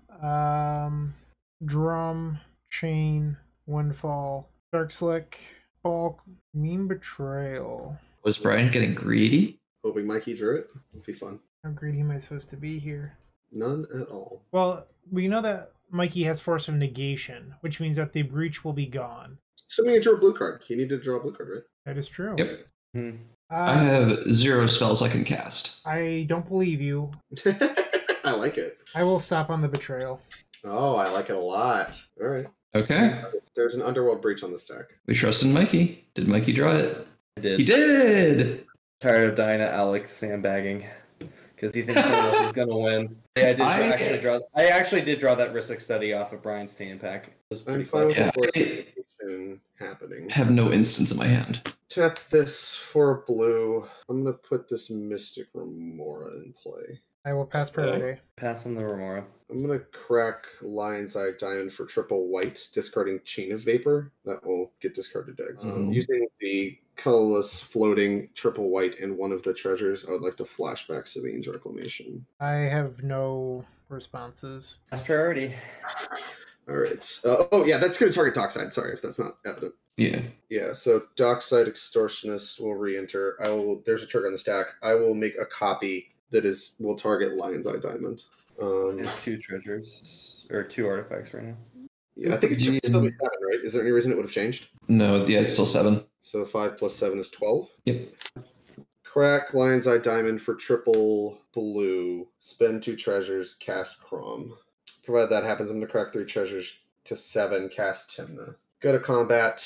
Drum. Chain. Windfall. Dark Slick. Bulk. Mean Betrayal. Was Brian getting greedy? Hoping Mikey drew it. It'll be fun. How greedy am I supposed to be here? None at all. Well, we know that Mikey has Force of Negation, which means that the breach will be gone. Assuming you drew a blue card. He needed to draw a blue card, right? That is true. Yep. I Uh, have 0 spells I can cast. I don't believe you. I like it. I will stop on the betrayal. Oh, I like it a lot. All right. Okay. There's an Underworld Breach on the stack. We trust in Mikey. Did Mikey draw it? I did. He did! Tired of dying to Alex sandbagging. because he thinks someone else is gonna win. Yeah, I actually did draw that Ristic study off of Brian's tan pack. It was pretty fine with fun. the fortification happening. I have no instance in my hand. Tap this for blue. I'm gonna put this Mystic Remora in play. I will pass priority. Pass on the Remora. I'm gonna crack Lion's Eye Diamond for triple white, discarding Chain of Vapor. That will get discarded to exile. Using the colorless floating triple white and one of the treasures, I would like to flashback Sabine's Reclamation. I have no responses. That's priority. All right. Oh yeah, that's gonna target Dockside. Sorry if that's not evident. Yeah. So Dockside Extortionist will re-enter. There's a trigger on the stack. I will make a copy that will target Lion's Eye Diamond. There's 2 treasures or 2 artifacts right now. Yeah, I think it should still be 7, right? Is there any reason it would have changed? No, yeah, it's still 7. So 5 plus 7 is 12. Yep. Crack Lion's Eye Diamond for triple blue. Spend 2 treasures, cast Crom. Provided that happens, I'm going to crack 3 treasures to 7, cast Timna. Go to combat.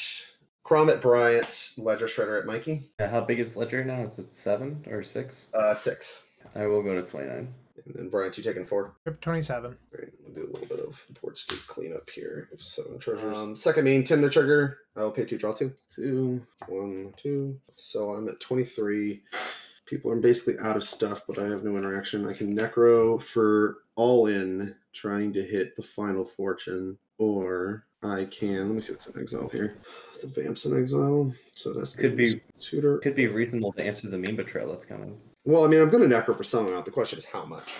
Crom at Bryant, Ledger Shredder at Mikey. How big is Ledger now? Is it 7 or 6? 6. I will go to 29. And then Bryant, you taking 4? Yep, 27. All right, we'll do a little bit of board state cleanup here. 7 treasures. Second main, Timna trigger. I'll pay 2, draw 2. 2, 1, 2. So I'm at 23. People are basically out of stuff, but I have no interaction. I can Necro for all in, trying to hit the Final Fortune, or I can, let me see what's in exile here. The Vamp's in exile, so that's could be tutor. Could be reasonable to answer the meme betrayal that's coming. Well, I mean, I'm going to Necro for some amount. The question is how much.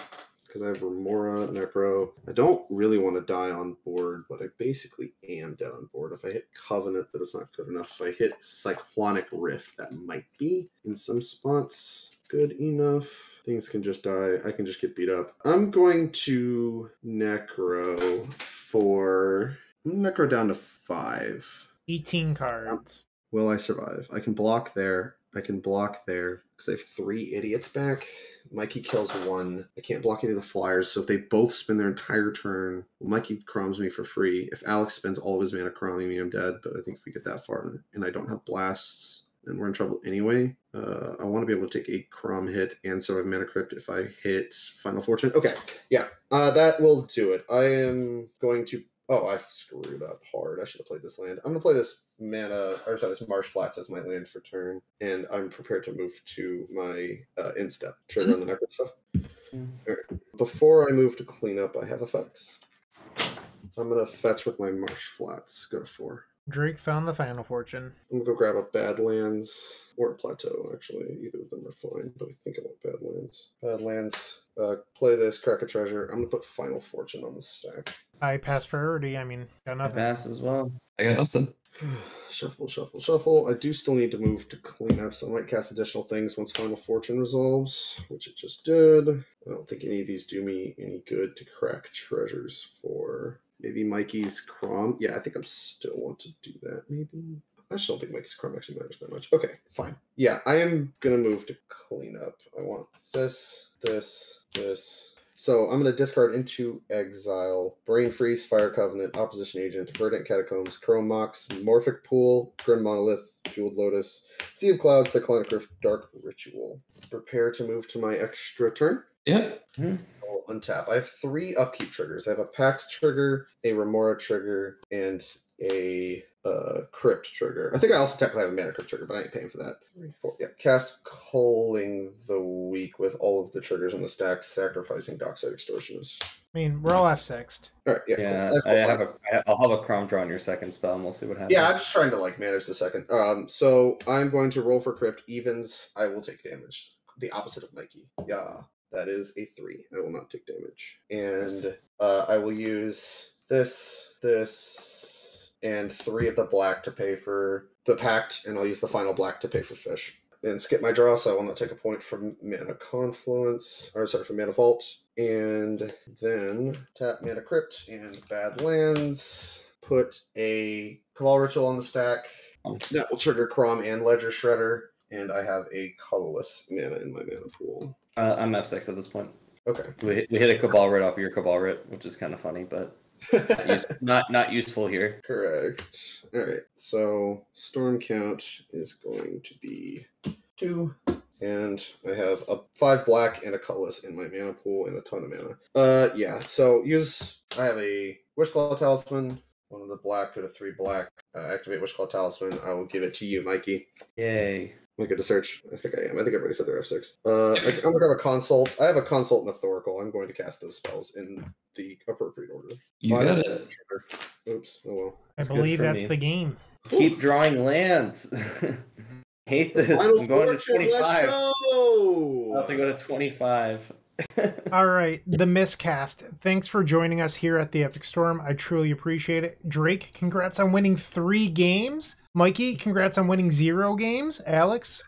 Because I have Remora, Necro. I don't really want to die on board, but I basically am dead on board. If I hit Covenant, that is not good enough. If I hit Cyclonic Rift, that might be, in some spots, good enough. Things can just die. I can just get beat up. I'm going to Necro for... Necro down to 5. 18 cards. Will I survive? I can block there. I can block there because I have 3 idiots back. Mikey kills 1. I can't block any of the flyers, so if they both spend their entire turn, Mikey croms me for free. If Alex spends all of his mana croming me, I'm dead. But I think if we get that far and I don't have blasts, then we're in trouble anyway. I want to be able to take a crom hit and survive Mana Crypt if I hit Final Fortune. Okay, yeah, that will do it. I am going to... Oh, I screwed up hard. I should have played this land. I'm going to play this this Marsh Flats as my land for turn, and I'm prepared to move to my instep trigger on the Necro stuff. All right. Before I move to cleanup, I have effects. I'm going to fetch with my Marsh Flats. Go to 4. Drake found the Final Fortune. I'm going to go grab a Badlands or a Plateau, actually. Either of them are fine, but I think I want Badlands. Badlands, play this, crack a treasure. I'm going to put Final Fortune on the stack. I pass priority. I mean, got nothing. I pass as well. I got nothing. Shuffle, shuffle, shuffle. I do still need to move to clean up, so I might cast additional things once Final Fortune resolves, which it just did. I don't think any of these do me any good to crack treasures for. Maybe Mikey's Crom. Yeah, I think I still want to do that, maybe. I just don't think Mikey's Crom actually matters that much. Okay, fine. Yeah, I am going to move to clean up. I want this, this, this. So I'm going to discard into exile, Brain Freeze, Fire Covenant, Opposition Agent, Verdant Catacombs, Chrome Mox, Morphic Pool, Grim Monolith, Jeweled Lotus, Sea of Clouds, Cyclonic Rift, Dark Ritual. Prepare to move to my extra turn. Yeah. I'll untap. I have 3 upkeep triggers. I have a Pact trigger, a Remora trigger, and a Crypt trigger. I think I also technically have a Mana Crypt trigger, but I ain't paying for that. 3, 4. Yeah, cast Culling the Weak with all of the triggers on the stack, sacrificing Dockside Extortionist. I mean, we're all F6'd. All right, yeah. Yeah, I'll have a Crom draw on your second spell, and we'll see what happens. Yeah, I'm just trying to manage the second. So I'm going to roll for Crypt. Evens, I will take damage. The opposite of Mikey. Yeah, that is a 3. I will not take damage. And I will use this, and 3 of the black to pay for the Pact, and I'll use the final black to pay for fish. And skip my draw, so I will not take a point from Mana Confluence, from Mana Vault. And then tap Mana Crypt and Badlands. Put a Cabal Ritual on the stack. That will trigger Crom and Ledger Shredder. And I have a colorless mana in my mana pool. I'm F6 at this point. Okay. We hit a Cabal Writ off of your Cabal Writ, which is kind of funny, but not useful here. Correct. All right. So storm count is going to be 2, And I have a 5 black and a colorless in my mana pool and a ton of mana. Yeah, so I have a Wishclaw Talisman, one of the black, go to 3 black, activate Wishclaw Talisman. I will give it to you, Mikey. Yay. Am I good to search? I think I am. I think everybody said they're F6. I'm going to grab a Consult. I have a Consult and a Thoracle. I'm going to cast those spells in the appropriate order. You got it. Oops. Oh, well. I believe that's the game. Keep drawing lands. Hate this. Final I'm going fortune, to 25. let's go! I'll have to go to 25. All right, the Miscast. Thanks for joining us here at the Epic Storm. I truly appreciate it. Drake, congrats on winning 3 games. Mikey, congrats on winning 0 games. Alex,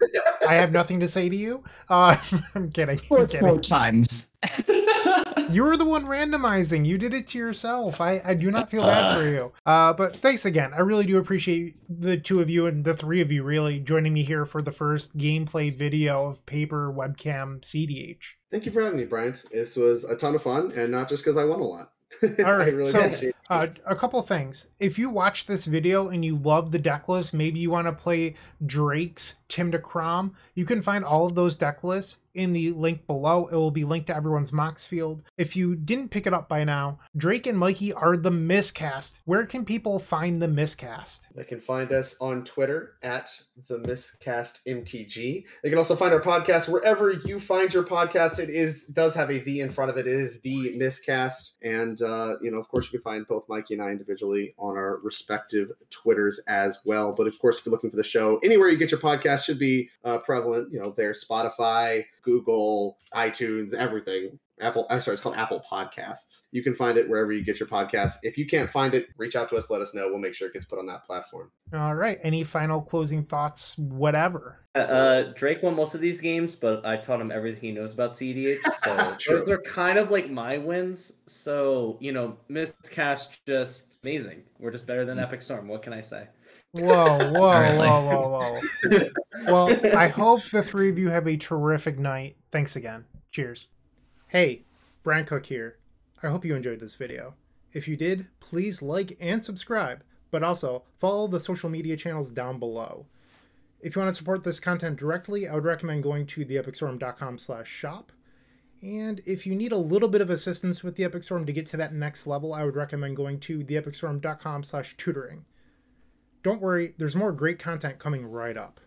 I have nothing to say to you. I'm kidding. I'm kidding. 4 times. You were the one randomizing. You did it to yourself. I do not feel bad for you. But thanks again. I really do appreciate the 2 of you and the 3 of you really joining me here for the first gameplay video of Paper Webcam cEDH. Thank you for having me, Bryant. This was a ton of fun, and not just because I won a lot. All right, really so appreciate it. a couple things. If you watch this video and you love the deck list, maybe you want to play Drake's Tim to Crom, you can find all of those deck lists in the link below. It will be linked to everyone's Mox field. If you didn't pick it up by now, Drake and Mikey are the Miscast. Where can people find the Miscast? They can find us on Twitter at the Miscast MTG. They can also find our podcast wherever you find your podcast. It does have a "the" in front of it. It is the Miscast, and of course, you can find both Mikey and I individually on our respective Twitters as well. But of course, if you're looking for the show, anywhere you get your podcast should be prevalent. There's Spotify, Google, iTunes, everything. It's called Apple Podcasts. You can find it wherever you get your podcasts. If you can't find it, reach out to us, let us know. We'll make sure it gets put on that platform. All right. Any final closing thoughts? Whatever. Drake won most of these games, but I taught him everything he knows about cEDH. So those are kind of like my wins. So, Miscast just amazing. We're just better than Epic Storm. What can I say? Whoa. Well, I hope the 3 of you have a terrific night. Thanks again. Cheers. Hey, Bryant Cook here. I hope you enjoyed this video. If you did, please like and subscribe, but also follow the social media channels down below. If you want to support this content directly, I would recommend going to theepicstorm.com/shop. And if you need a little bit of assistance with the Epic Storm to get to that next level, I would recommend going to theepicstorm.com/tutoring. Don't worry, there's more great content coming right up.